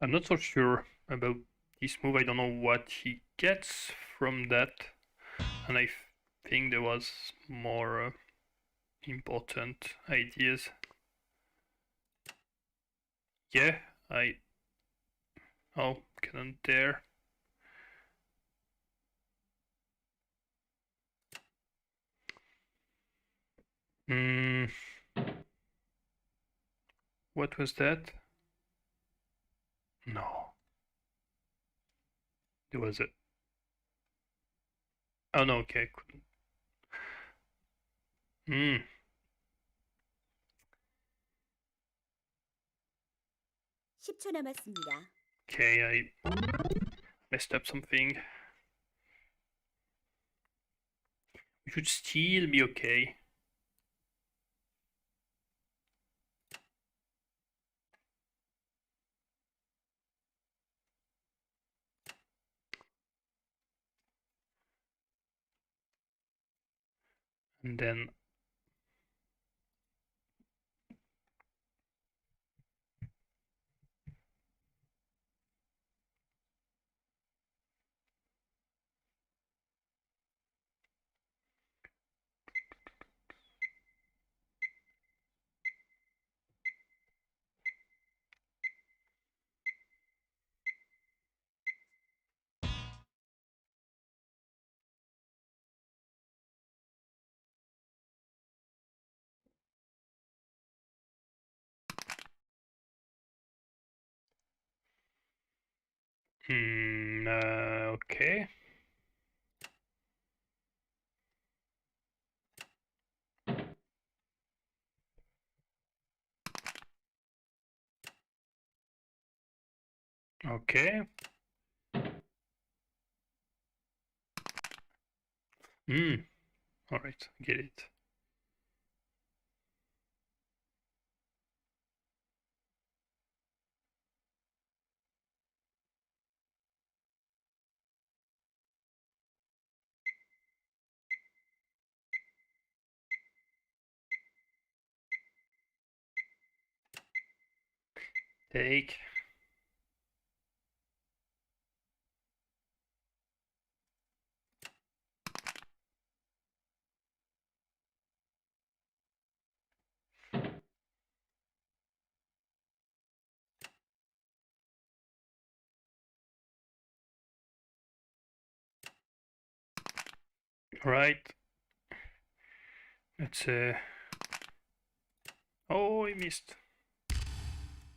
I'm not so sure about this move. I don't know what he gets from that, and I think there was more important ideas. Yeah, oh, cannon there. Hmm. What was that? No. There was a. Oh no, okay, I couldn't. Hmm. 10초 남았습니다. Okay, I messed up something. We should still be okay. And then Okay. Okay. All right, get it. Take. Right. Let's Oh, I missed.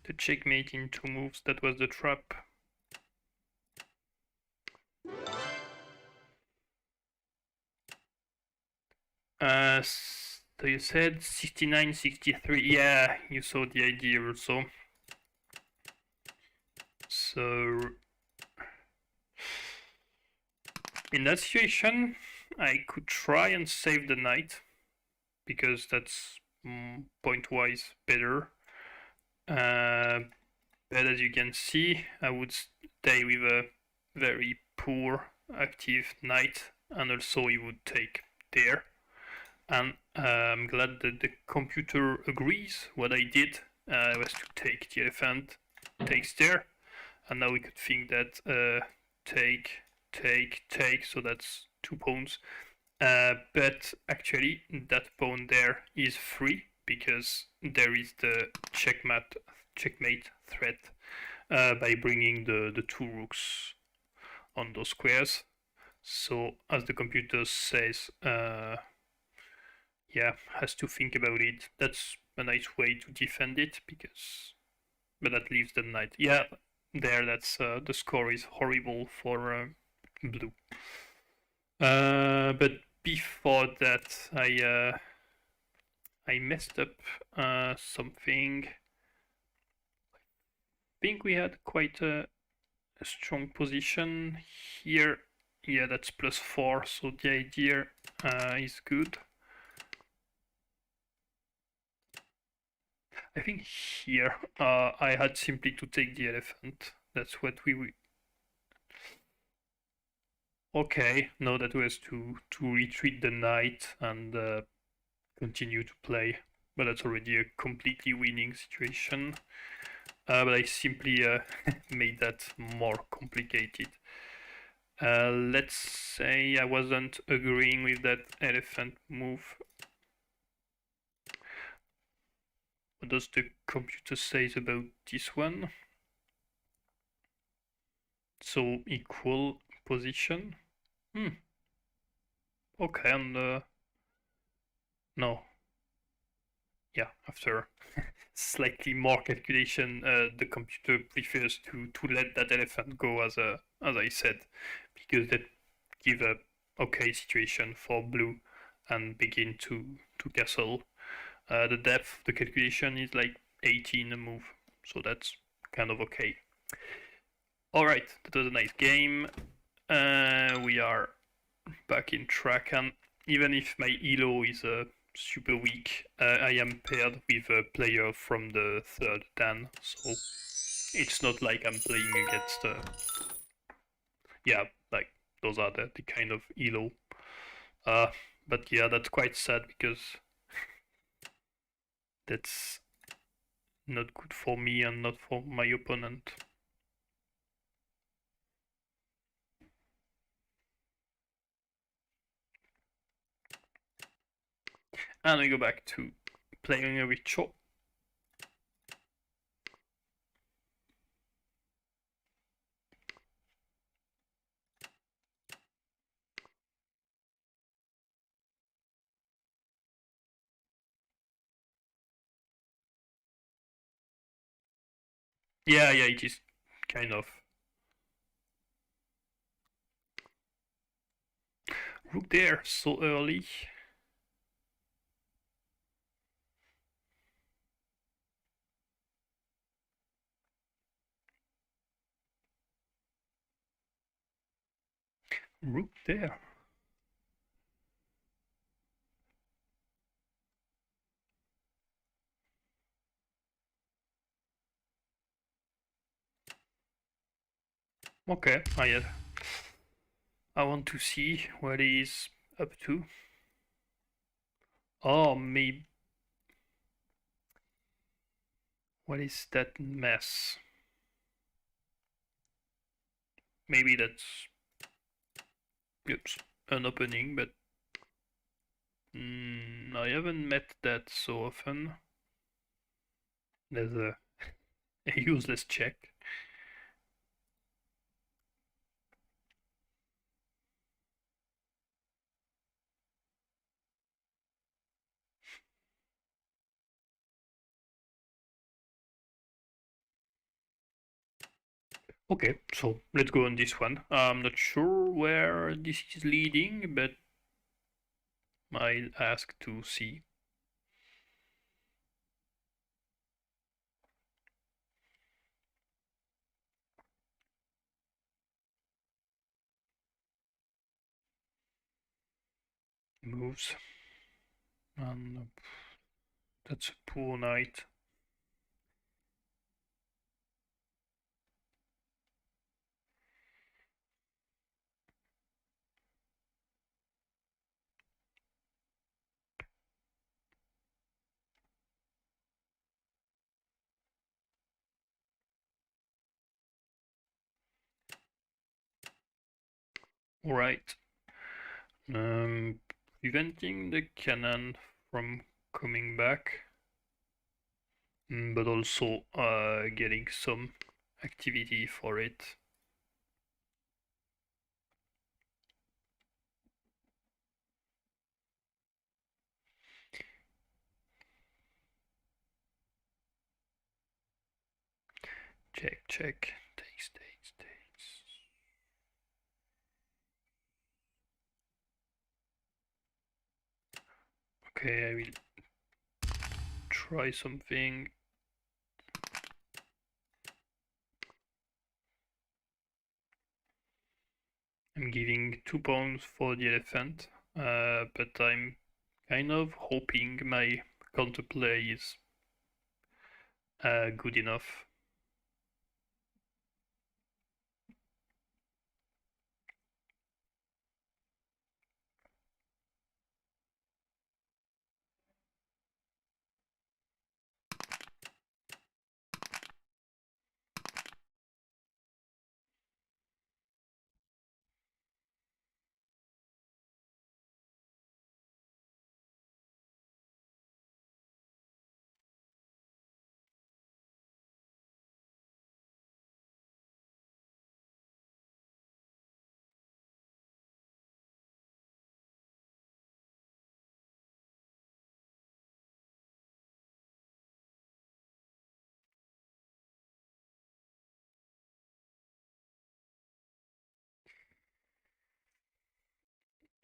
The checkmate in 2 moves. That was the trap. So you said 69, 63. Yeah, you saw the idea also. So in that situation, I could try and save the knight because that's point-wise better. But as you can see, I would stay with a very poor active knight, and also he would take there. And I'm glad that the computer agrees. What I did was to take the elephant, takes there, and now we could think that take, so that's 2 pawns. But actually, that pawn there is free because there is the checkmate threat by bringing the 2 rooks on those squares. So, as the computer says, yeah, has to think about it. That's a nice way to defend it because, but that leaves the knight. Yeah, there. That's the score is horrible for blue. But before that, I messed up something. I think we had quite a strong position here. Yeah, that's +4, so the idea is good. I think here I had simply to take the elephant. That's what we. Okay, no, that was to retreat the knight and continue to play. But that's already a completely winning situation. But I simply made that more complicated. Let's say I wasn't agreeing with that elephant move. What does the computer say about this one? So equal position. Okay, and no. Yeah, after slightly more calculation, the computer prefers to let that elephant go as I said, because that give a okay situation for blue and begin to castle. The depth of the calculation is like 18 a move, so that's kind of okay. Alright, that was a nice game. We are back in track, and even if my elo is super weak, I am paired with a player from the third Dan, so it's not like I'm playing against yeah, like those are the kind of elo. But yeah, that's quite sad because that's not good for me and not for my opponent. And we go back to playing a ritual. Yeah, it is kind of. Rook there so early. Rook there. Okay, I want to see what he's up to. Oh, maybe. What is that mess? Maybe that's oops, an opening, but I haven't met that so often. There's a useless check. Okay, so let's go on this one. I'm not sure where this is leading, but I'll ask to see. Moves. And that's a poor knight. Alright. Preventing the cannon from coming back, but also getting some activity for it. Check, check, takes. Okay, I will try something. I'm giving 2 pounds for the elephant, but I'm kind of hoping my counterplay is good enough.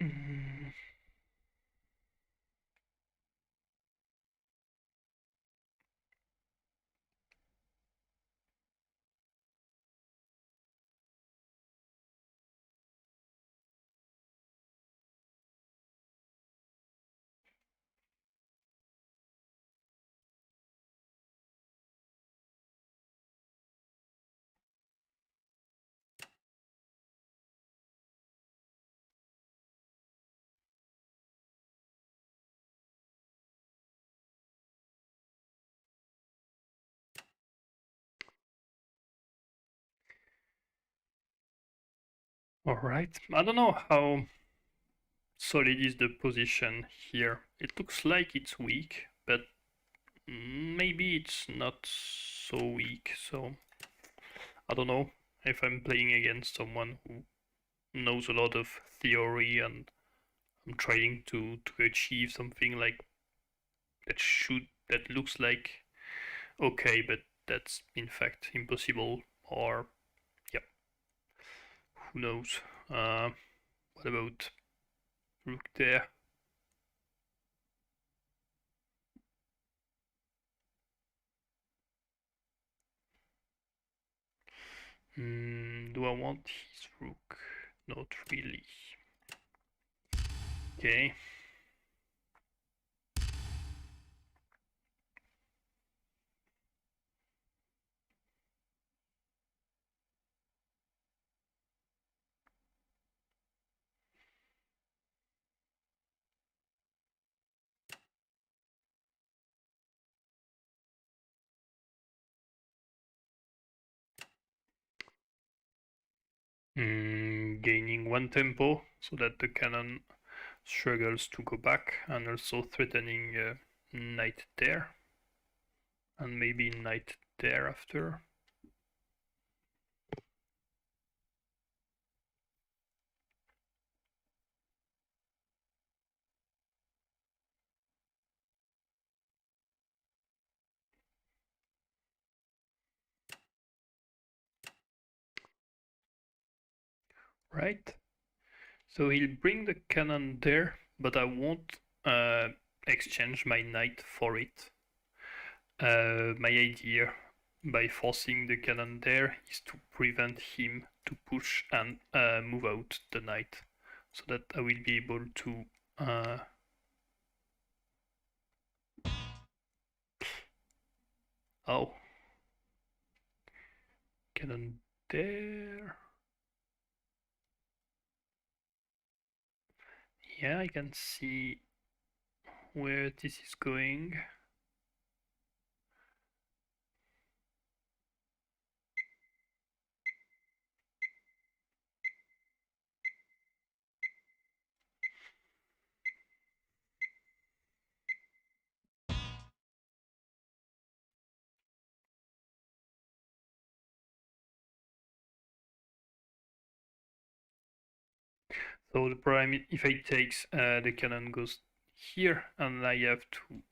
Mm. Alright, I don't know how solid is the position here. It looks like it's weak, but maybe it's not so weak, so I don't know if I'm playing against someone who knows a lot of theory and I'm trying to achieve something like that looks like okay, but that's in fact impossible, or yeah, who knows. What about rook there. Do I want his rook? Not really. Okay. Gaining one tempo so that the cannon struggles to go back, and also threatening knight there, and maybe knight there after. Right? So he'll bring the cannon there, but I won't exchange my knight for it. My idea by forcing the cannon there is to prevent him to push and move out the knight, so that I will be able to oh, cannon there. Yeah, I can see where this is going. So the problem, if I takes the cannon goes here, and I have to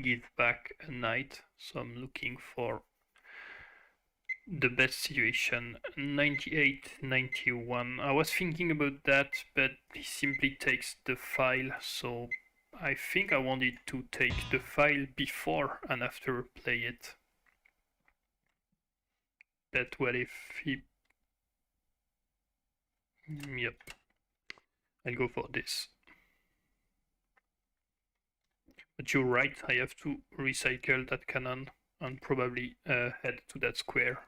give back a knight. So I'm looking for the best situation. 98, 91. I was thinking about that, but he simply takes the file. So I think I wanted to take the file before and after play it. But what if he... Yep. I'll go for this. But you're right, I have to recycle that cannon and probably head to that square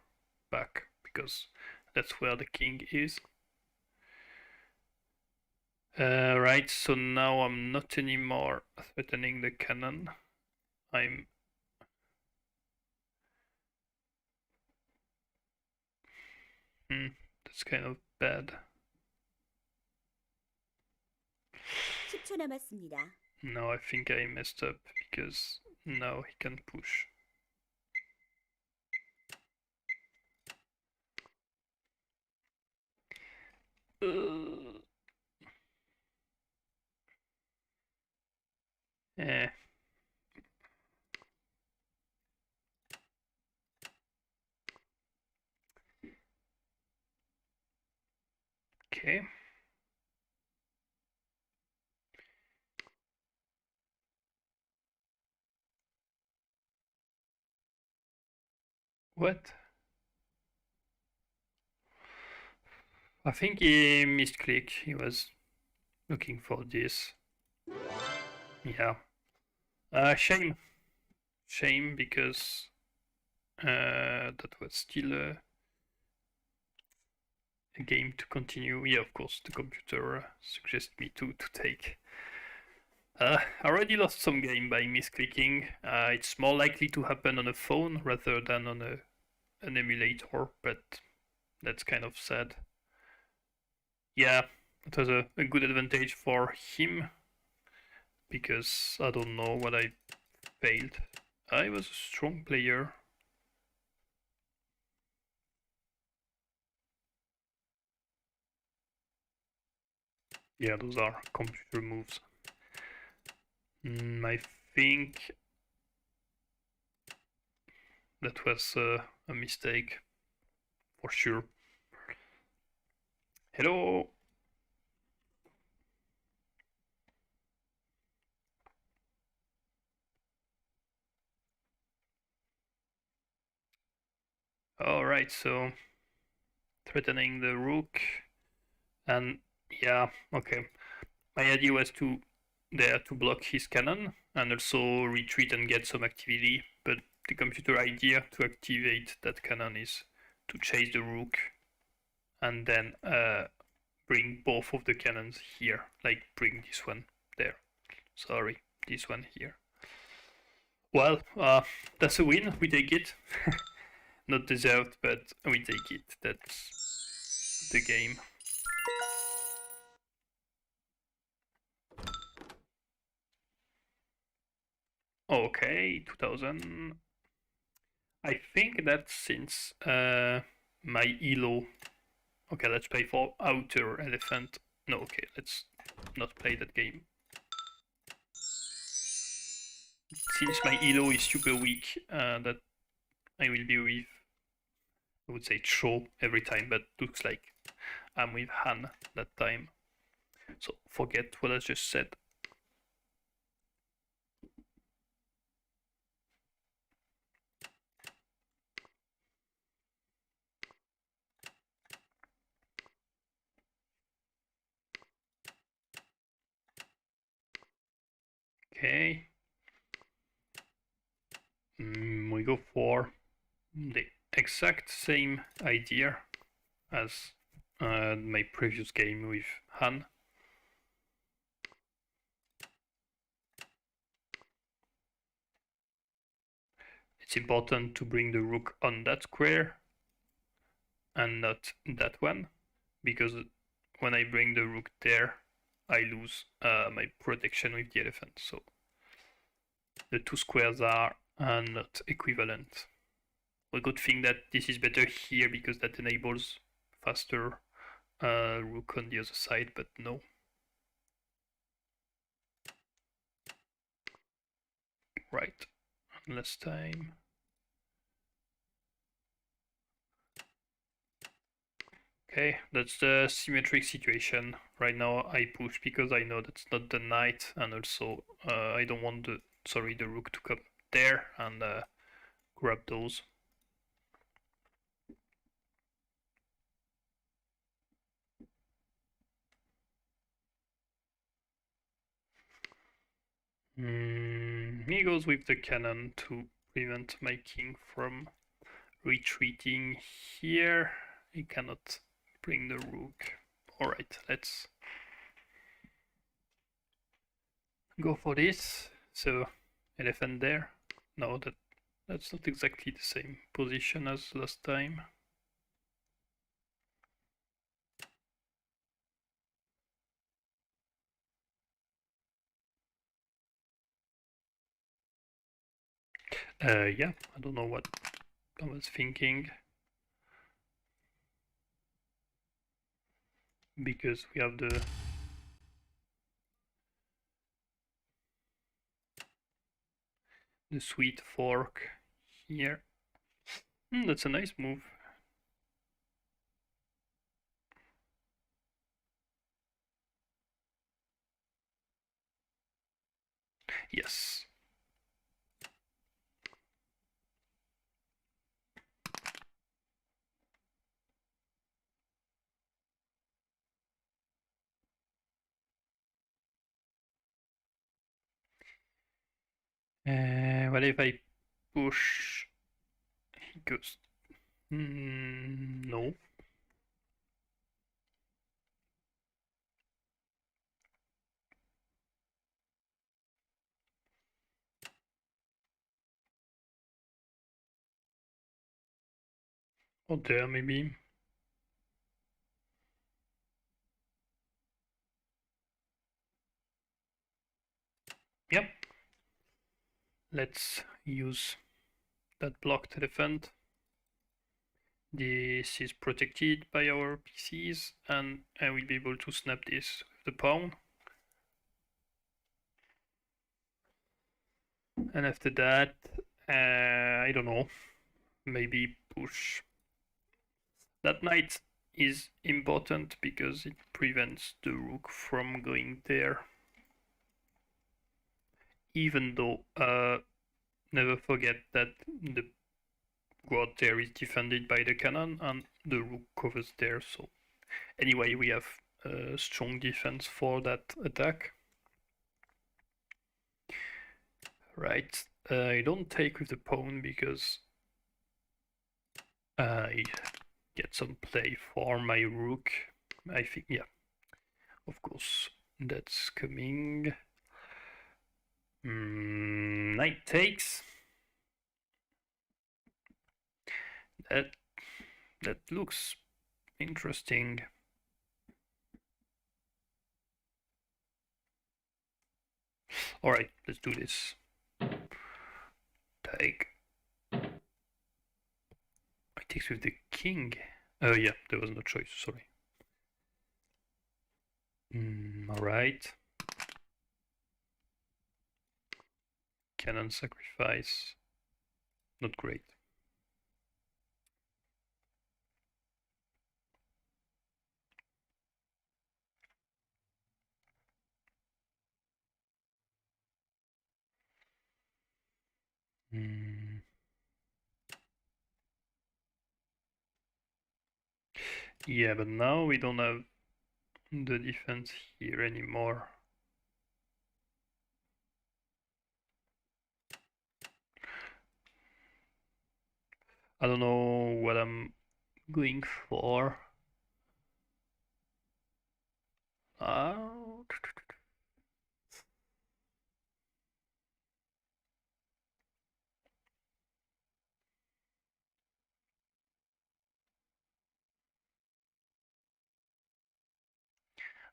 back, because that's where the king is. Right, so now I'm not anymore threatening the cannon. I'm... that's kind of bad. 10초 남았습니다. No, I think I messed up, because now he can push. Eh. Okay. What? I think he misclicked. He was looking for this. Yeah. Shame. Shame, because that was still a game to continue. Yeah, of course, the computer suggests me to take. I already lost some game by misclicking. It's more likely to happen on a phone rather than on an emulator, but that's kind of sad. Yeah, it was a good advantage for him, because I don't know what I failed. I was a strong player. Yeah, those are computer moves. I think that was a mistake, for sure. Hello! Alright, so threatening the rook, and yeah, okay. My idea was to block his cannon and also retreat and get some activity, but the computer idea to activate that cannon is to chase the rook and then bring both of the cannons here, like bring this one there. Sorry, this one here. Well, that's a win. We take it. Not deserved, but we take it. That's the game. Okay, 2000. I think that since my elo. Okay, let's play for outer elephant. No, okay, let's not play that game. Since my elo is super weak, that I will be with, I would say Cho every time, but looks like I'm with Han that time. So forget what I just said. Okay. We go for the exact same idea as my previous game with Han. It's important to bring the rook on that square and not that one, because when I bring the rook there, I lose my protection with the elephant. So the two squares are not equivalent. A good thing that this is better here because that enables faster rook on the other side, but no. Right, last time. Okay, that's the symmetric situation. Right now I push because I know that's not the knight, and also I don't want the rook to come there and grab those. He goes with the cannon to prevent my king from retreating here. He cannot bring the rook. Alright, let's go for this. So, elephant there. No, that's not exactly the same position as last time. Yeah, I don't know what I was thinking. Because we have the sweet fork here. That's a nice move. Yes. What if I push? He goes. No. Or there, maybe. Yep. Let's use that blocked elephant. This is protected by our PCs, and I will be able to snap this with the pawn. And after that, I don't know, maybe push. That knight is important because it prevents the rook from going there. Even though, never forget that the guard there is defended by the cannon and the rook covers there. So anyway, we have a strong defense for that attack. Right, I don't take with the pawn because I get some play for my rook. I think, yeah, of course, that's coming. Knight takes. That looks interesting. All right, let's do this. Take. I takes with the king. Oh yeah, there was no choice. Sorry. All right. Cannon sacrifice. Not great. Yeah, but now we don't have the defense here anymore. I don't know what I'm going for.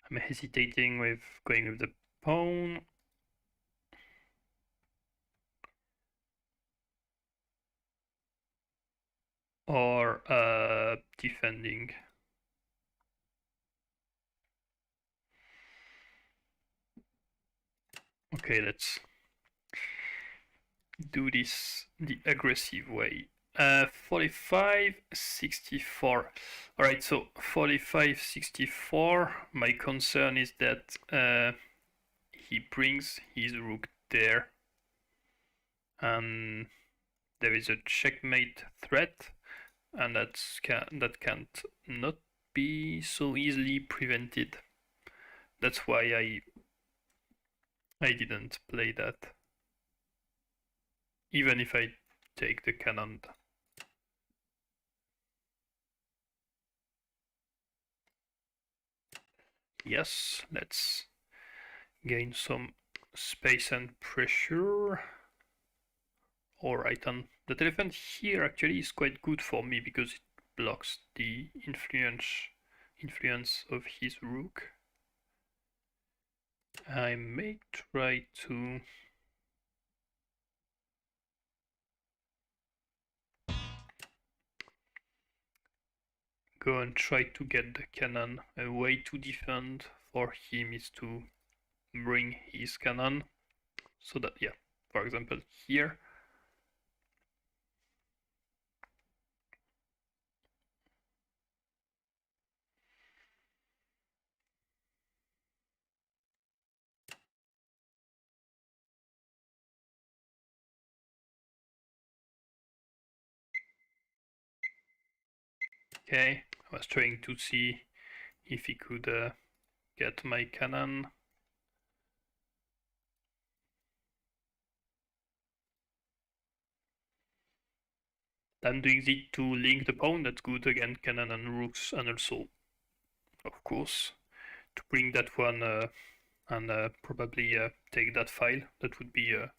I'm hesitating with going with the pawn. Or defending. Okay, let's do this the aggressive way. 45, 64. All right, so 45, 64. My concern is that he brings his rook there. And there is a checkmate threat, and that can't not be so easily prevented. That's why I didn't play that. Even if I take the cannon. Yes, let's gain some space and pressure. Alright, and the elephant here actually is quite good for me because it blocks the influence of his rook. I may try to go and try to get the cannon. A way to defend for him is to bring his cannon, so that, yeah, for example here. Okay, I was trying to see if he could get my cannon. I'm doing it to link the pawn, that's good again, cannon and rooks, and also, of course, to bring that one and probably take that file. That would be a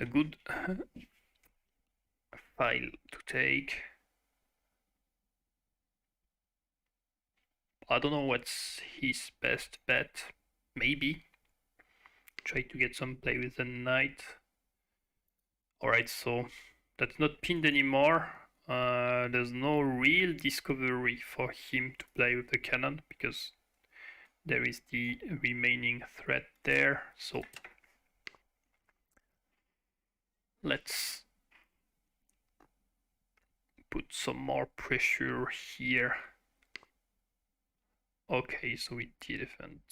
good file to take. I don't know what's his best bet. Maybe try to get some play with the knight. Alright, so that's not pinned anymore. There's no real discovery for him to play with the cannon because there is the remaining threat there. So let's put some more pressure here. Okay, so the elephant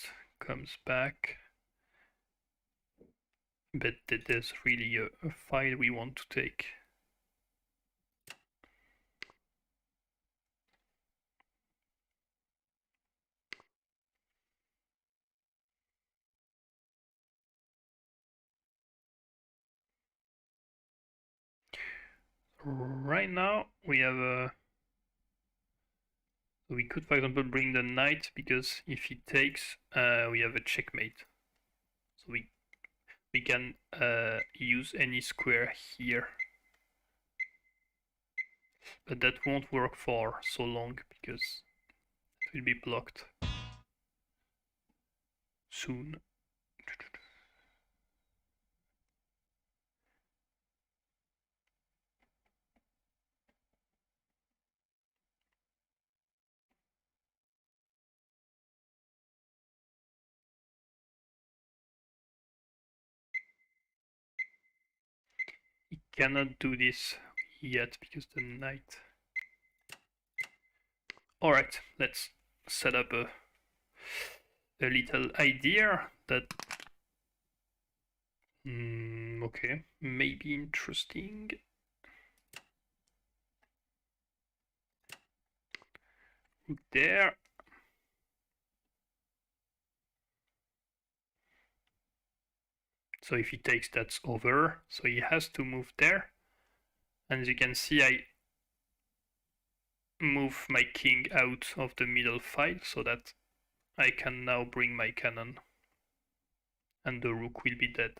comes back. But there's really a file we want to take. right now we have a. We could, for example, bring the knight because if he takes, we have a checkmate. So we can use any square here, but that won't work for so long because it will be blocked soon. He cannot do this yet because the knight. Alright, let's set up a little idea that okay, maybe interesting. Rook there. So if he takes, that's over. So he has to move there. And as you can see, I move my king out of the middle file so that I can now bring my cannon. And the rook will be dead.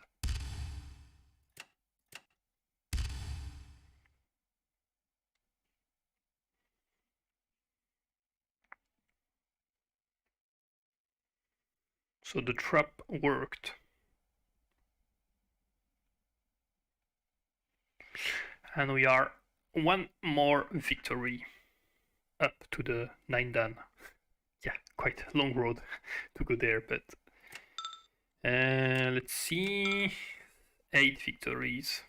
So the trap worked. And we are one more victory up to the 9 dan. Yeah, quite a long road to go there, but let's see, 8 victories.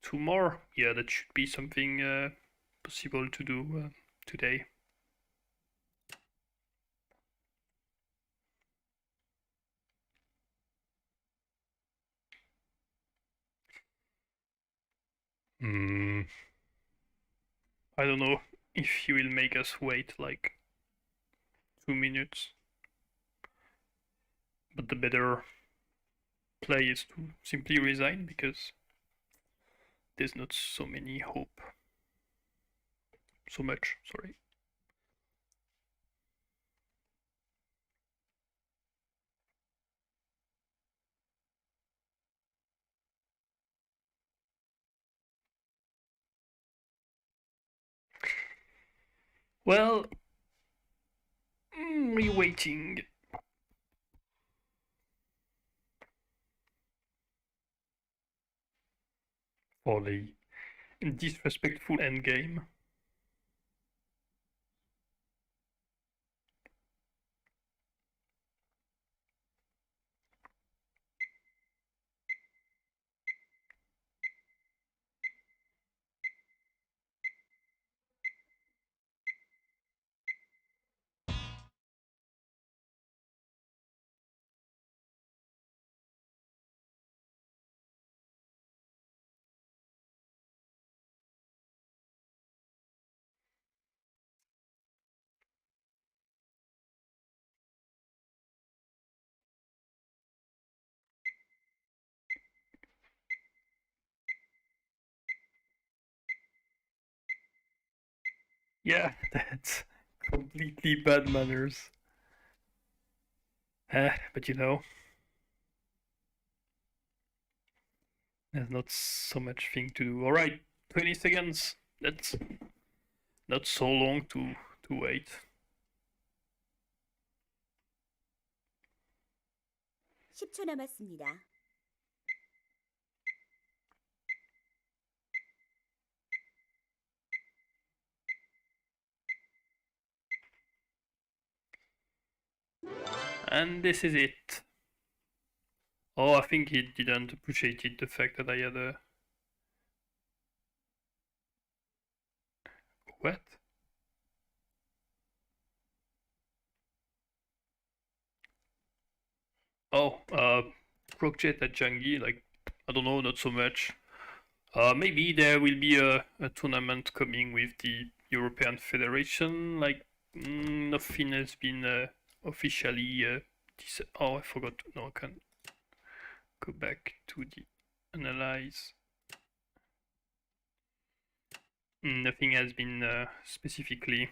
2 more, yeah, that should be something possible to do today. I don't know if he will make us wait like 2 minutes. But the better play is to simply resign because there's not so many hope. So much, sorry. Well, we're waiting. For the disrespectful endgame. Yeah, that's completely bad manners. But you know, there's not so much thing to do. Alright, 20 seconds. That's not so long to wait. 10초 남았습니다. And this is it. Oh, I think he didn't appreciate it, the fact that I had a... What? Oh, Projet at Janggi, like, I don't know, not so much. Maybe there will be a tournament coming with the European Federation, like, nothing has been officially... oh, I forgot, no, I can go back to the analyze. Nothing has been specifically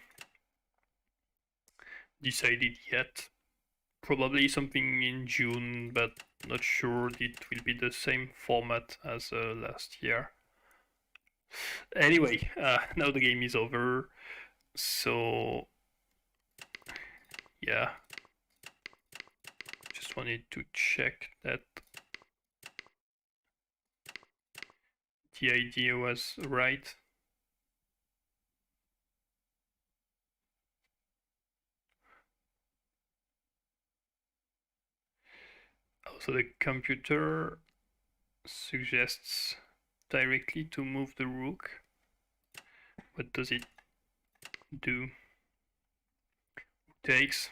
decided yet. Probably something in June, but not sure it will be the same format as last year. Anyway, now the game is over, so yeah, just wanted to check that the idea was right. Also, the computer suggests directly to move the rook. What does it do? Takes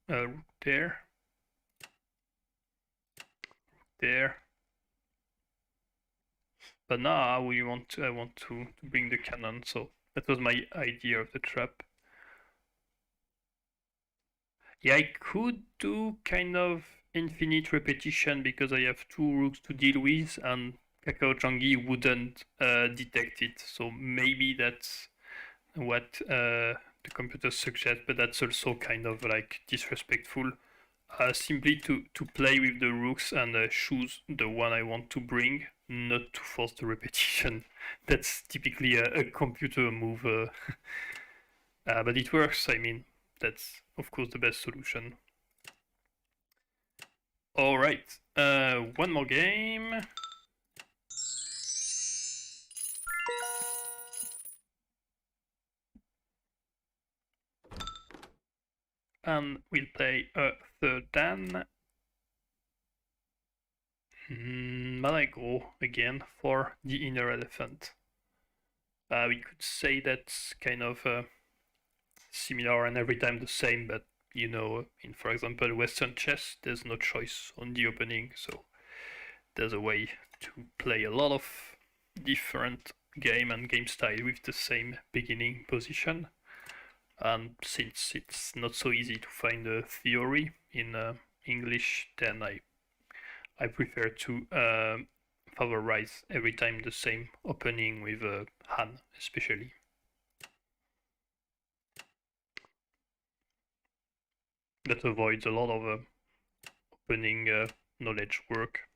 rook there, there. But now I want to bring the cannon, so that was my idea of the trap. Yeah, I could do kind of infinite repetition because I have two rooks to deal with, and Kakao Janggi wouldn't detect it. So maybe that's what the computer suggests, but that's also kind of like disrespectful. Simply to play with the rooks and choose the one I want to bring, not to force the repetition. That's typically a computer move, but it works. I mean, that's of course the best solution. All right, one more game. And we'll play a third Dan. But I go again for the inner elephant. We could say that's kind of similar and every time the same, but you know, in for example Western chess, there's no choice on the opening, so there's a way to play a lot of different game and game style with the same beginning position. And since it's not so easy to find a theory in English, then I prefer to favorize every time the same opening with a Han, especially. That avoids a lot of opening knowledge work.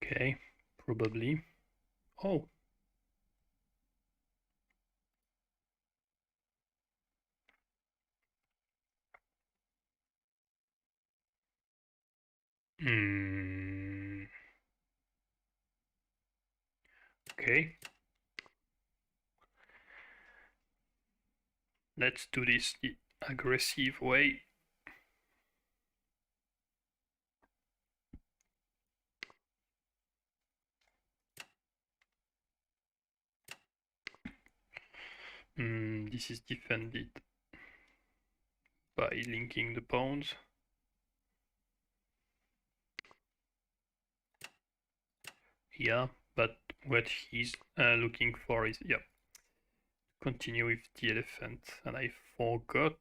Okay, probably. Oh. Hmm. Okay. Let's do this the aggressive way. This is defended by linking the pawns. Yeah, but what he's looking for is, yeah, continue with the elephant. And I forgot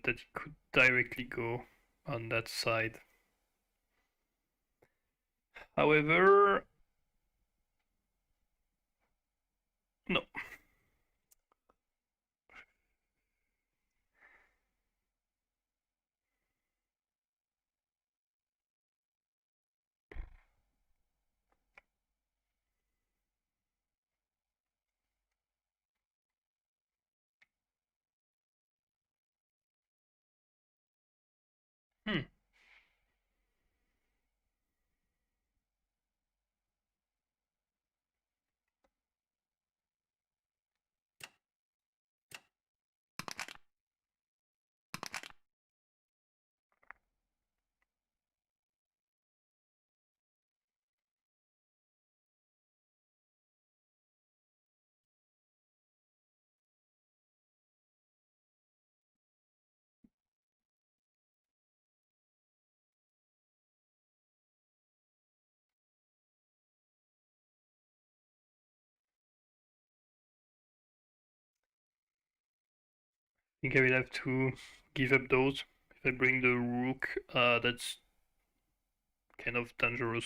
that he could directly go on that side. However, no. Hmm. think I will have to give up those. If I bring the rook, that's kind of dangerous.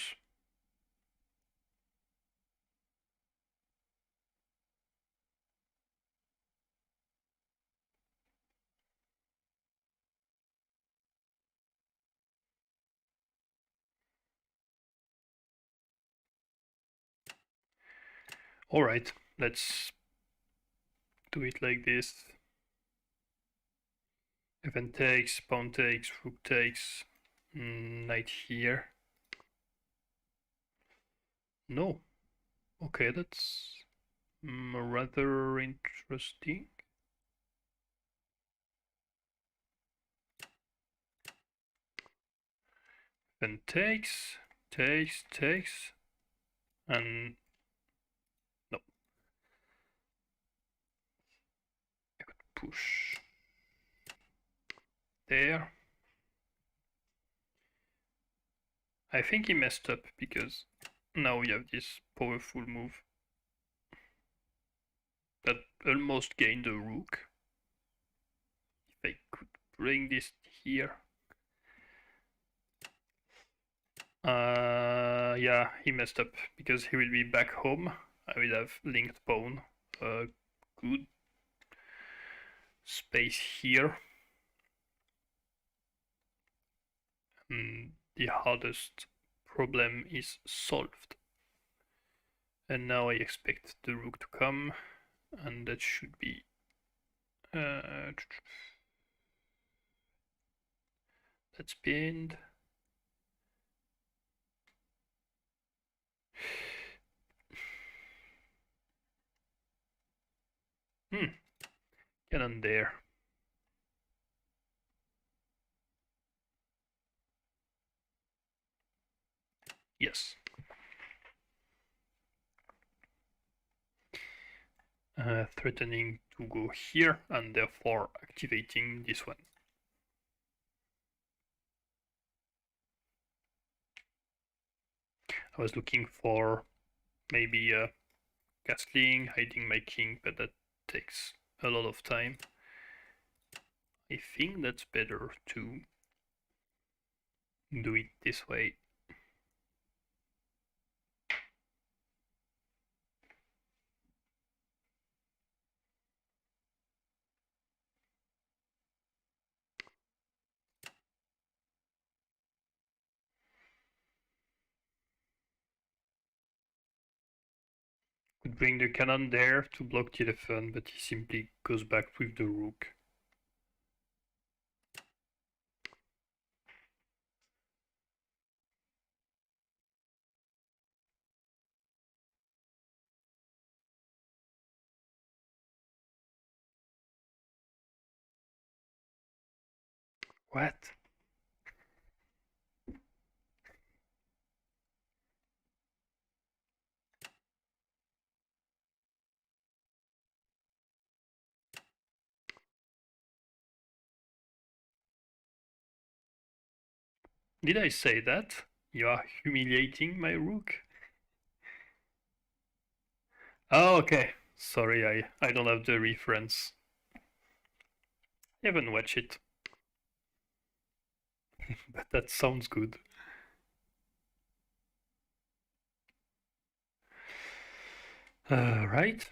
Alright, let's do it like this. Event takes, pawn takes, rook takes, knight here. No. Okay, that's rather interesting. Then takes, takes, and no. I could push there. I think he messed up because now we have this powerful move that almost gained the rook. If I could bring this here. Yeah, he messed up because he will be back home. I will have linked pawn. Good space here. The hardest problem is solved. And now I expect the rook to come, and that should be that's pinned. Cannon there. Yes. Threatening to go here and therefore activating this one. I was looking for maybe castling, hiding my king, but that takes a lot of time. I think that's better to do it this way. Could bring the cannon there to block the elephant, but he simply goes back with the rook. What? Did I say that? You are humiliating my rook? Oh, okay. Sorry, I don't have the reference. I haven't watched it. But that sounds good. Right.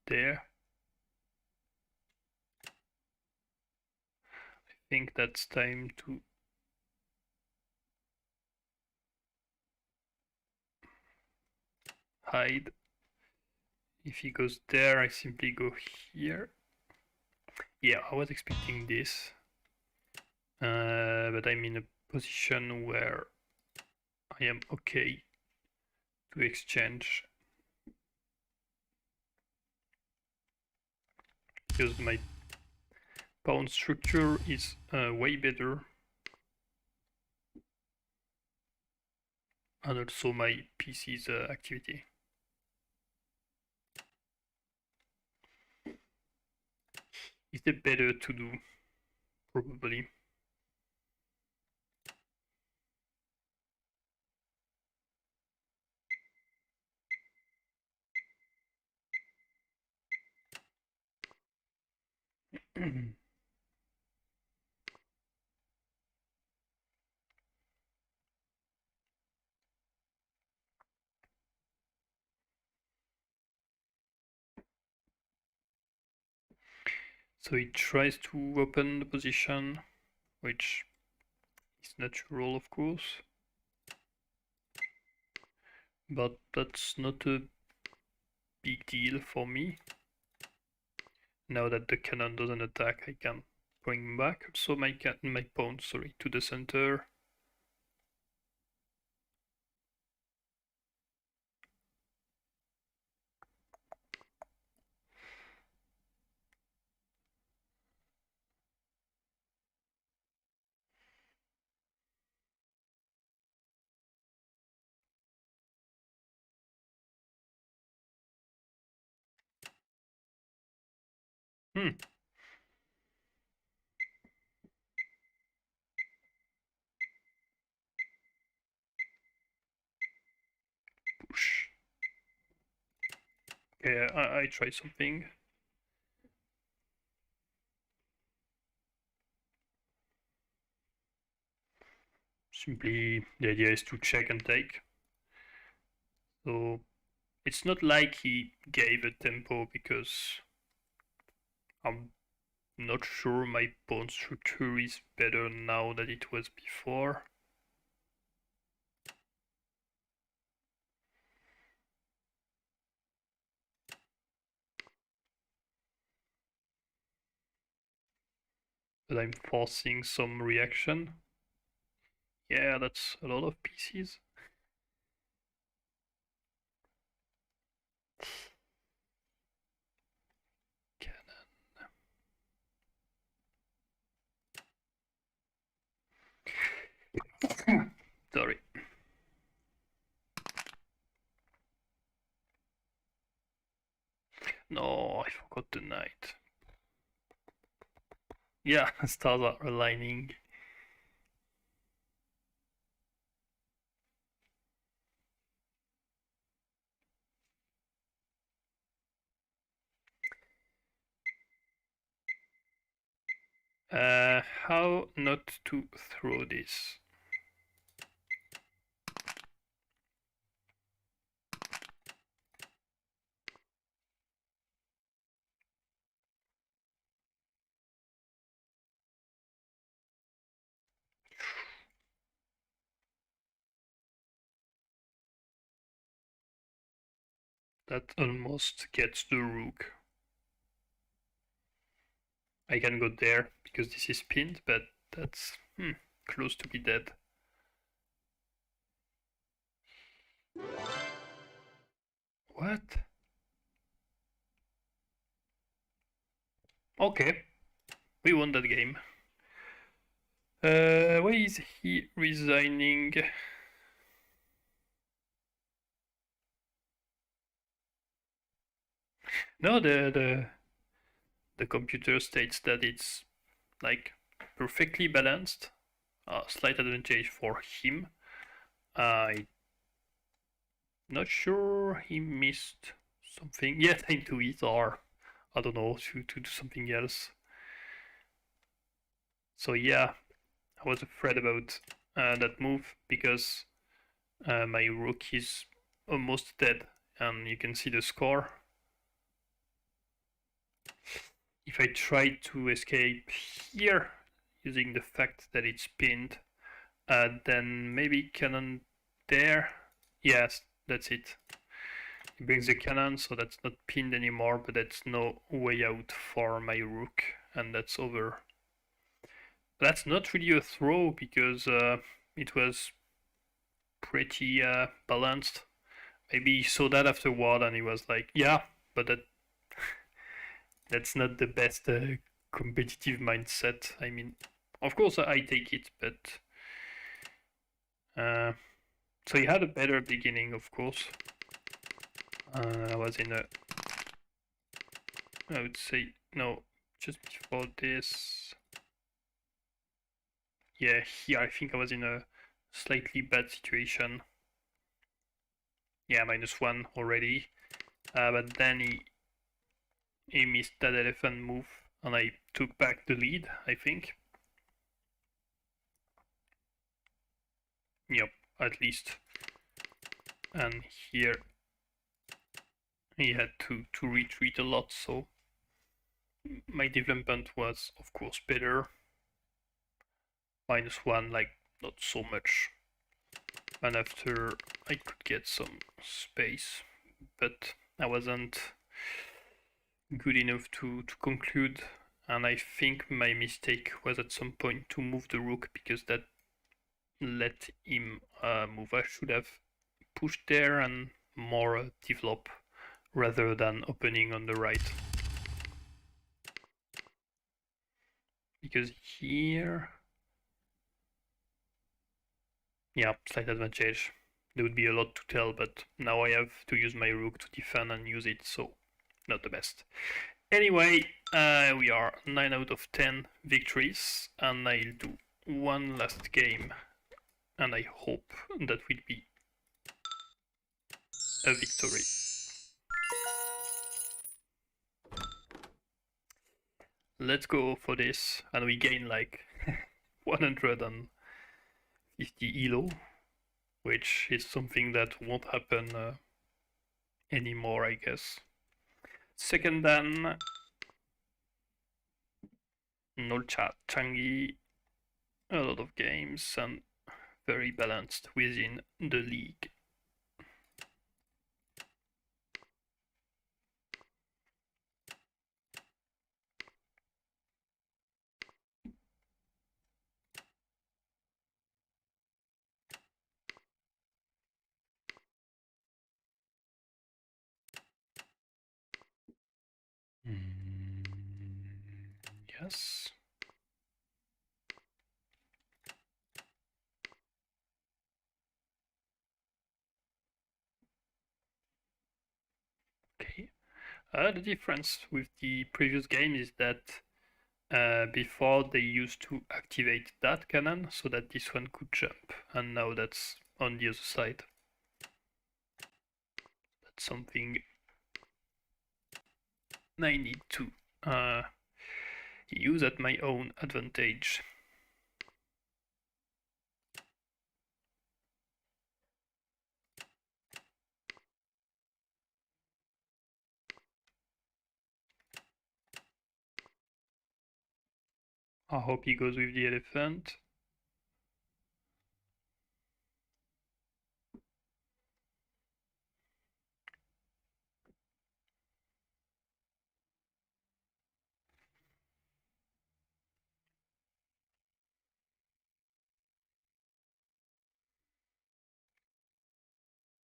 There. I think that's time to hide. If he goes there, I simply go here. Yeah, I was expecting this. But I'm in a position where I am okay to exchange. Because my pawn structure is way better. And also my PC's activity. Is it better to do? Probably. So he tries to open the position, which is natural, of course. But that's not a big deal for me. Now that the cannon doesn't attack, I can bring back also my pawn, sorry, to the center. Hmm. Push. Okay, I try something. Simply, the idea is to check and take. So it's not like he gave a tempo, because I'm not sure my pawn structure is better now than it was before. But I'm forcing some reaction. Yeah, that's a lot of pieces. Cannon. Sorry. No, I forgot the knight. Yeah, stars are aligning. How not to throw this? That almost gets the rook. I can go there because this is pinned, but that's close to be dead. What? Okay, we won that game. Why is he resigning? No, the computer states that it's like perfectly balanced. Slight advantage for him. I'm not sure he missed something. Yeah, time to eat, or I don't know, to do something else. So yeah, I was afraid about that move because my rook is almost dead, and you can see the score. If I try to escape here using the fact that it's pinned, then maybe cannon there. Yes, that's it. He brings the cannon, so that's not pinned anymore, but that's no way out for my rook, and that's over. That's not really a throw because it was pretty balanced. Maybe he saw that afterward and he was like, yeah, but that's not the best competitive mindset. I mean, of course I take it, but so he had a better beginning, of course. I was in a, I would say, no, just before this. Yeah, here I think I was in a slightly bad situation. Yeah, -1 already. But then he missed that elephant move, and I took back the lead, I think. Yep, at least. And here he had to retreat a lot, so my development was of course better. -1, like not so much. And after I could get some space, but I wasn't good enough to conclude. And I think my mistake was at some point to move the rook, because that let him move. I should have pushed there and more develop rather than opening on the right. Because here, yeah, slight advantage. There would be a lot to tell, but now I have to use my rook to defend and use it, so not the best. Anyway, we are 9 out of 10 victories, and I'll do one last game, and I hope that will be a victory. Let's go for this, and we gain like 150 elo, which is something that won't happen anymore, I guess. Second dan, no chat, Janggi, a lot of games, and very balanced within the league. Yes. Okay. The difference with the previous game is that before they used to activate that cannon so that this one could jump, and now that's on the other side. That's something I need to use at my own advantage. I hope he goes with the elephant.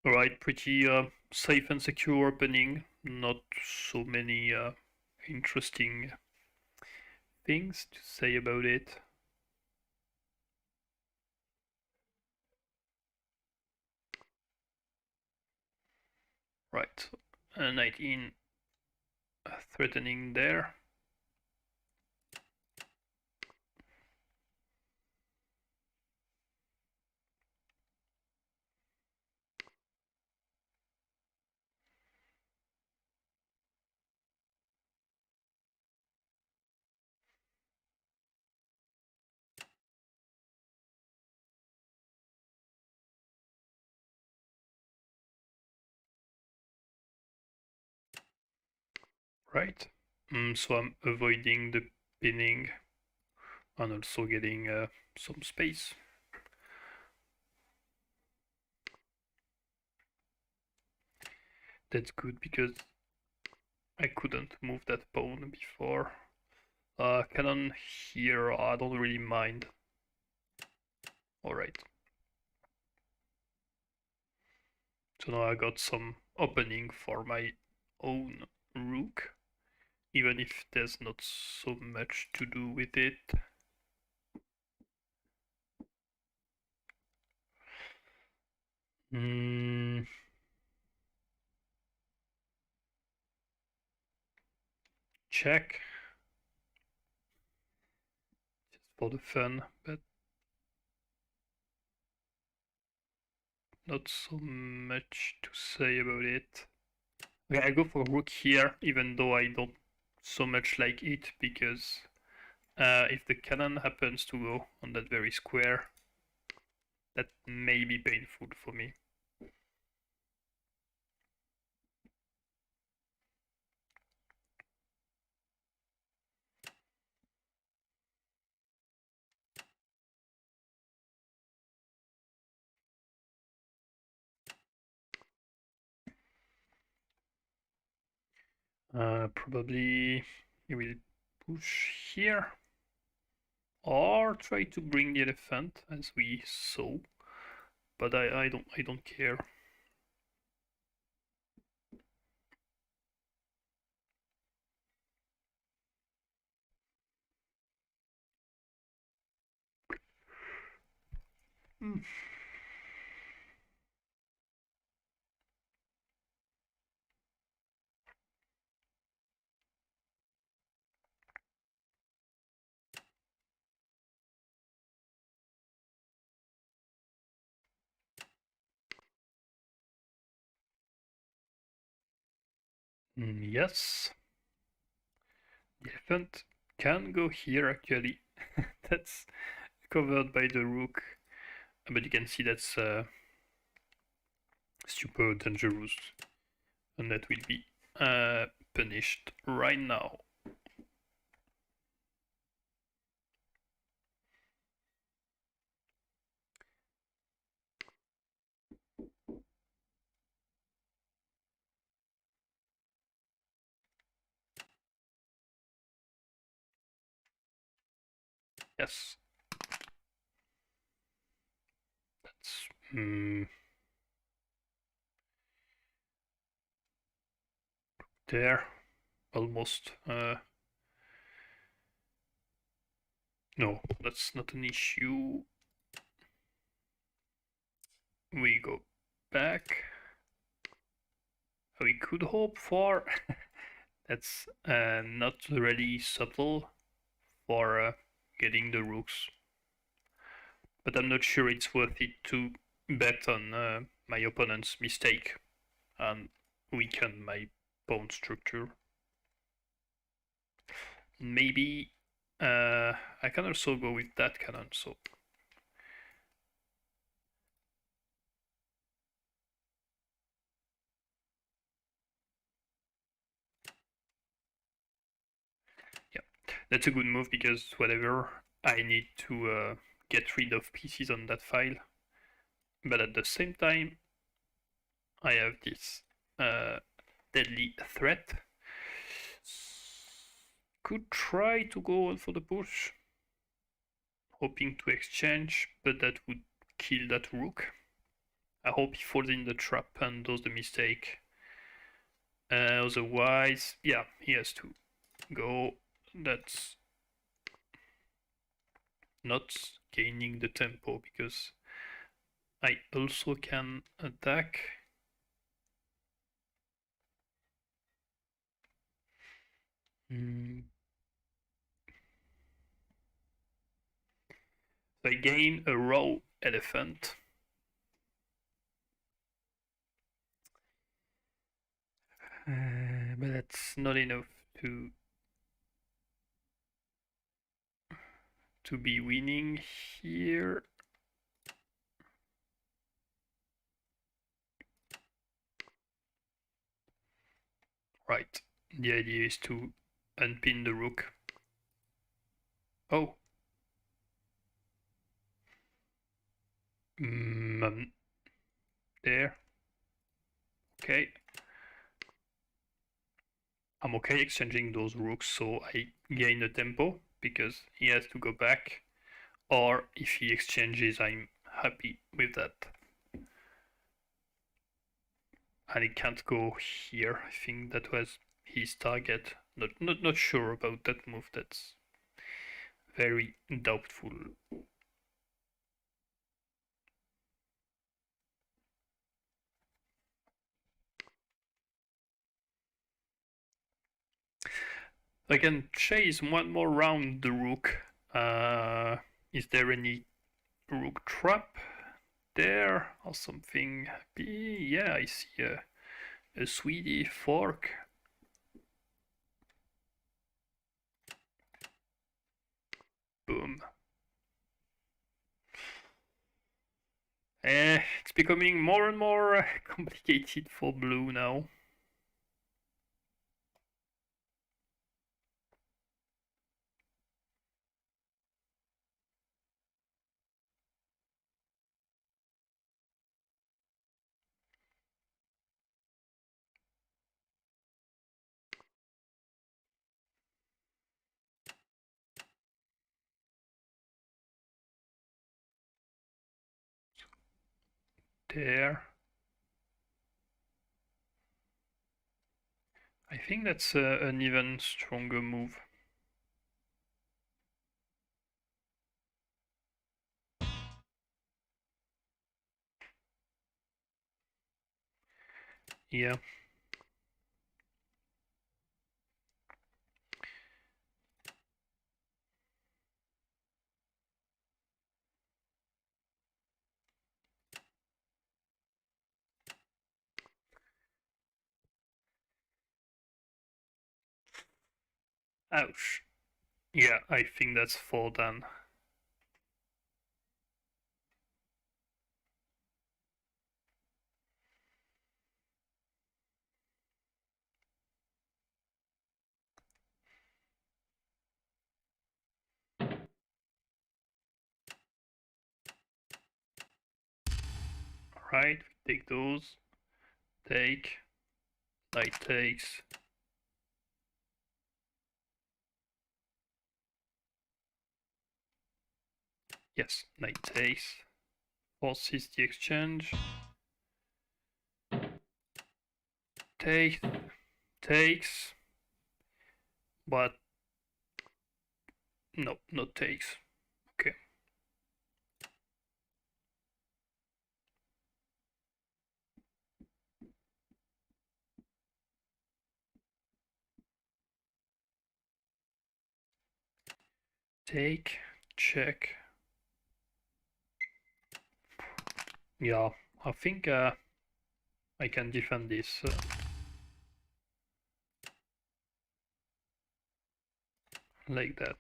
Alright, pretty safe and secure opening. Not so many interesting things to say about it. Right, knight in, threatening there. Right, so I'm avoiding the pinning and also getting some space. That's good because I couldn't move that pawn before. Cannon here, I don't really mind. Alright. So now I got some opening for my own rook, even if there's not so much to do with it. Check. Just for the fun, but not so much to say about it. Okay, I go for rook here, even though I don't so much like it, because if the cannon happens to go on that very square, that may be painful for me. Probably he will push here, or try to bring the elephant, as we saw. But I don't care. Mm. Yes, the elephant can go here actually. That's covered by the rook, but you can see that's super dangerous, and that will be punished right now. Yes, that's there almost. No, that's not an issue. We go back. We could hope for. That's not really subtle for getting the rooks, but I'm not sure it's worth it to bet on my opponent's mistake and weaken my pawn structure. Maybe I can also go with that cannon, so yeah, that's a good move, because whatever, I need to get rid of pieces on that file, but at the same time I have this deadly threat. Could try to go for the push, hoping to exchange, but that would kill that rook. I hope he falls in the trap and does the mistake. Otherwise, yeah, he has to go. That's not gaining the tempo, because I also can attack. So I gain a raw elephant. But that's not enough to be winning here. Right, the idea is to unpin the rook. Oh. There. Okay. I'm okay exchanging those rooks, so I gain the tempo, because he has to go back, or if he exchanges, I'm happy with that. And he can't go here. I think that was his target. Not sure about that move. That's very doubtful. I can chase one more round the rook. Is there any rook trap there or something happy? Yeah, I see a Swedish fork. Boom. It's becoming more and more complicated for blue now. There. I think that's an even stronger move. Yeah. Ouch. Yeah, I think that's 4 done. Alright, we take those. Take. Knight takes. Yes, knight takes. Forces the exchange. Take. Takes. But no, not takes. Okay. Take, check. Yeah, I think I can defend this. Like that.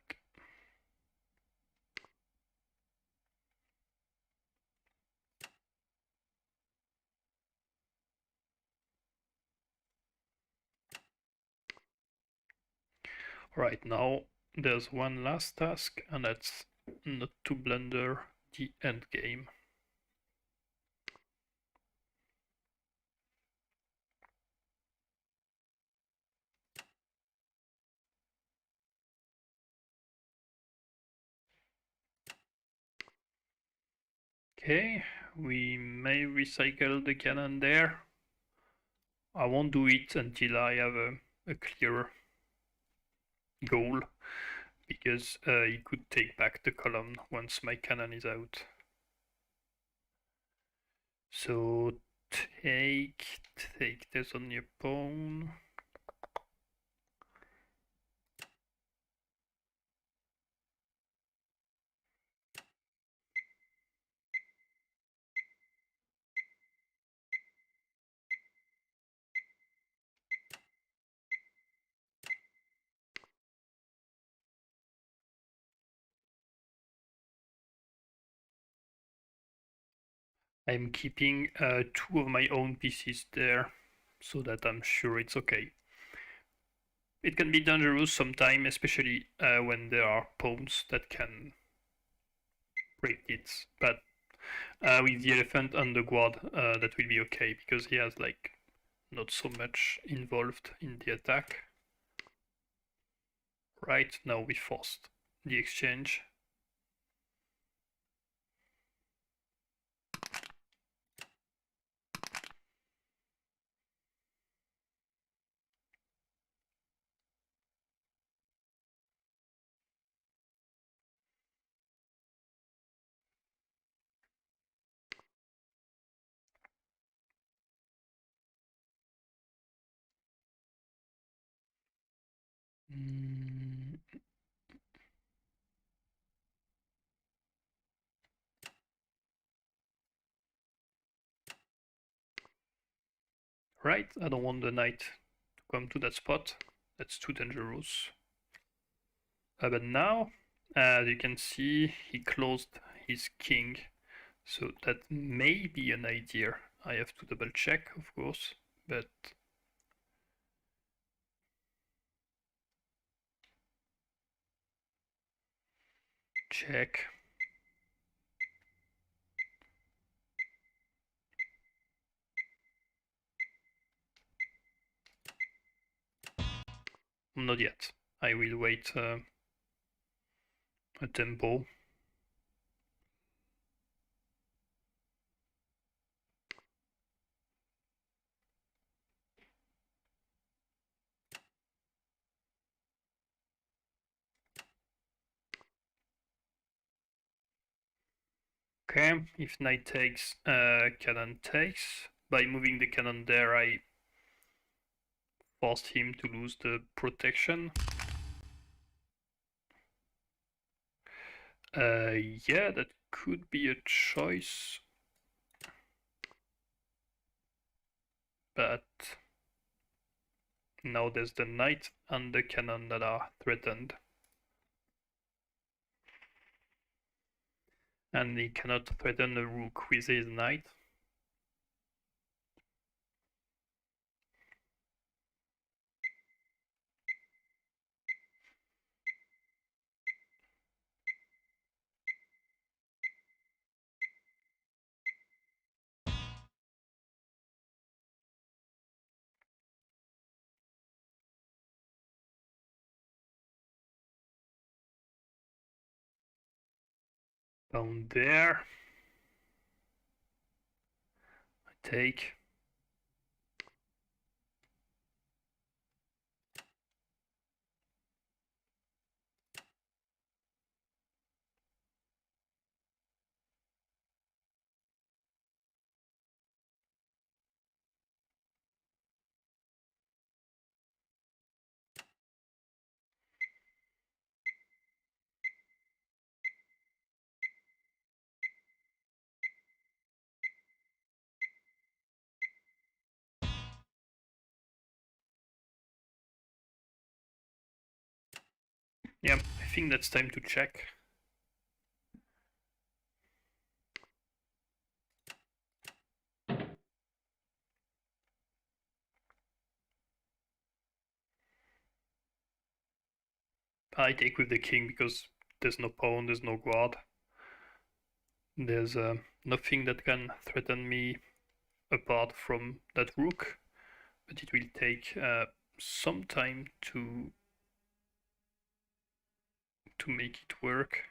Right, now there's one last task, and that's not to blunder the end game. Okay, we may recycle the cannon there. I won't do it until I have a clear goal, because he could take back the column once my cannon is out. So take this on your pawn. I'm keeping 2 of my own pieces there, so that I'm sure it's okay. It can be dangerous sometimes, especially when there are pawns that can break it, but with the elephant on the guard, that will be okay, because he has like not so much involved in the attack. Right, now we forced the exchange. Right, I don't want the knight to come to that spot. That's too dangerous. But now As you can see, he closed his king, so that may be an idea. I have to double check, of course, but check. Not yet. I will wait a tempo. Okay, if knight takes, cannon takes. By moving the cannon there, I forced him to lose the protection. Yeah, that could be a choice. But now there's the knight and the cannon that are threatened. And he cannot threaten the rook with his knight. Down there. I take. Yeah, I think that's time to check. I take with the king because there's no pawn, there's no guard. There's nothing that can threaten me apart from that rook, but it will take some time to make it work.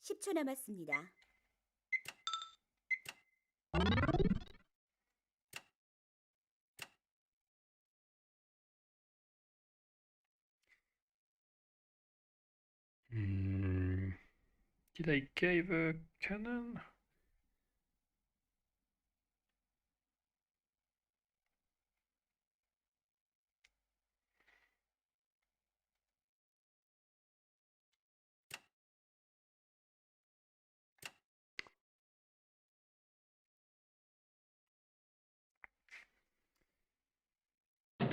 (10초) 남았습니다. Did I give a cannon?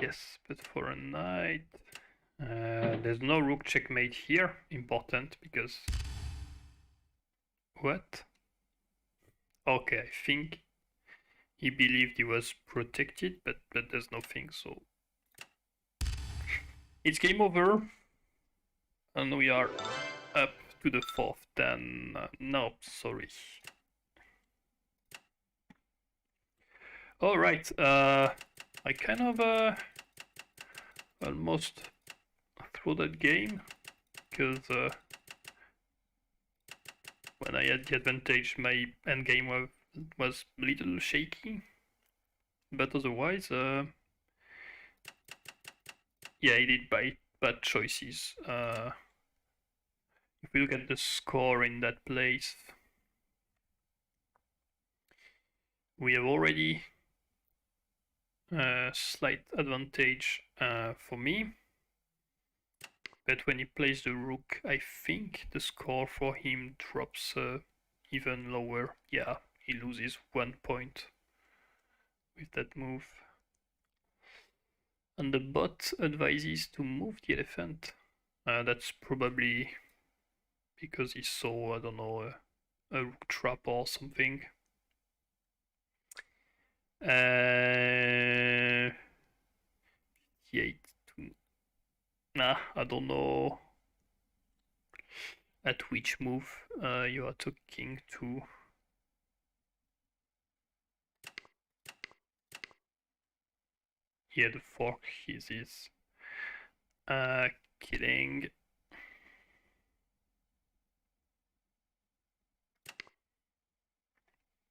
Yes, but for a knight. There's no rook checkmate here. Important because. What? Okay, I think he believed he was protected, but there's nothing, so. It's game over. And we are up to the fourth, then. No, sorry. Alright, I kind of almost threw that game because when I had the advantage, my endgame was a little shaky. But otherwise, yeah, I did bad choices. If we look at the score in that place, we have already a slight advantage for me. But when he plays the rook, I think the score for him drops even lower. Yeah, he loses 1 point with that move. And the bot advises to move the elephant. That's probably because he saw, I don't know, a rook trap or something. Uh, 58 to... Nah, I don't know at which move you are talking to. Yeah, the fork is killing.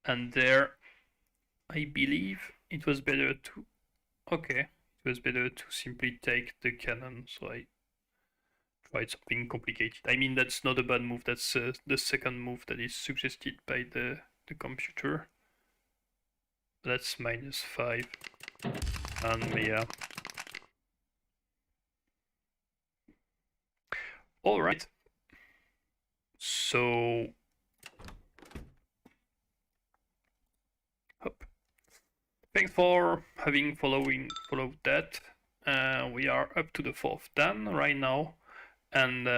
And there, I believe it was better to... Okay, it was better to simply take the cannon, so I tried something complicated. I mean, that's not a bad move, that's the second move that is suggested by the computer. That's -5. And yeah. Alright. So... Hop. Thanks for having followed that. We are up to the 4th dan right now. And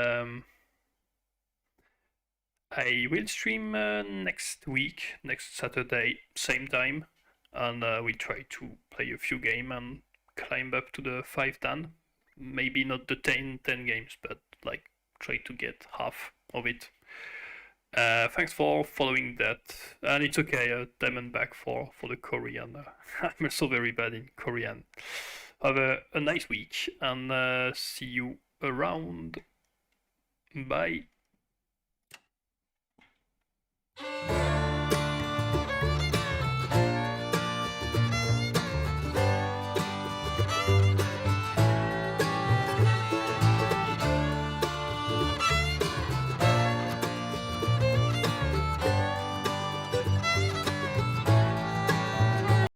I will stream next week, next Saturday, same time, and we try to play a few games and climb up to the 5 dan. Maybe not the 10 games, but like try to get half of it. Thanks for following that, and it's okay, diamond back for the Korean. I'm also very bad in Korean. Have a nice week, and see you around. Bye.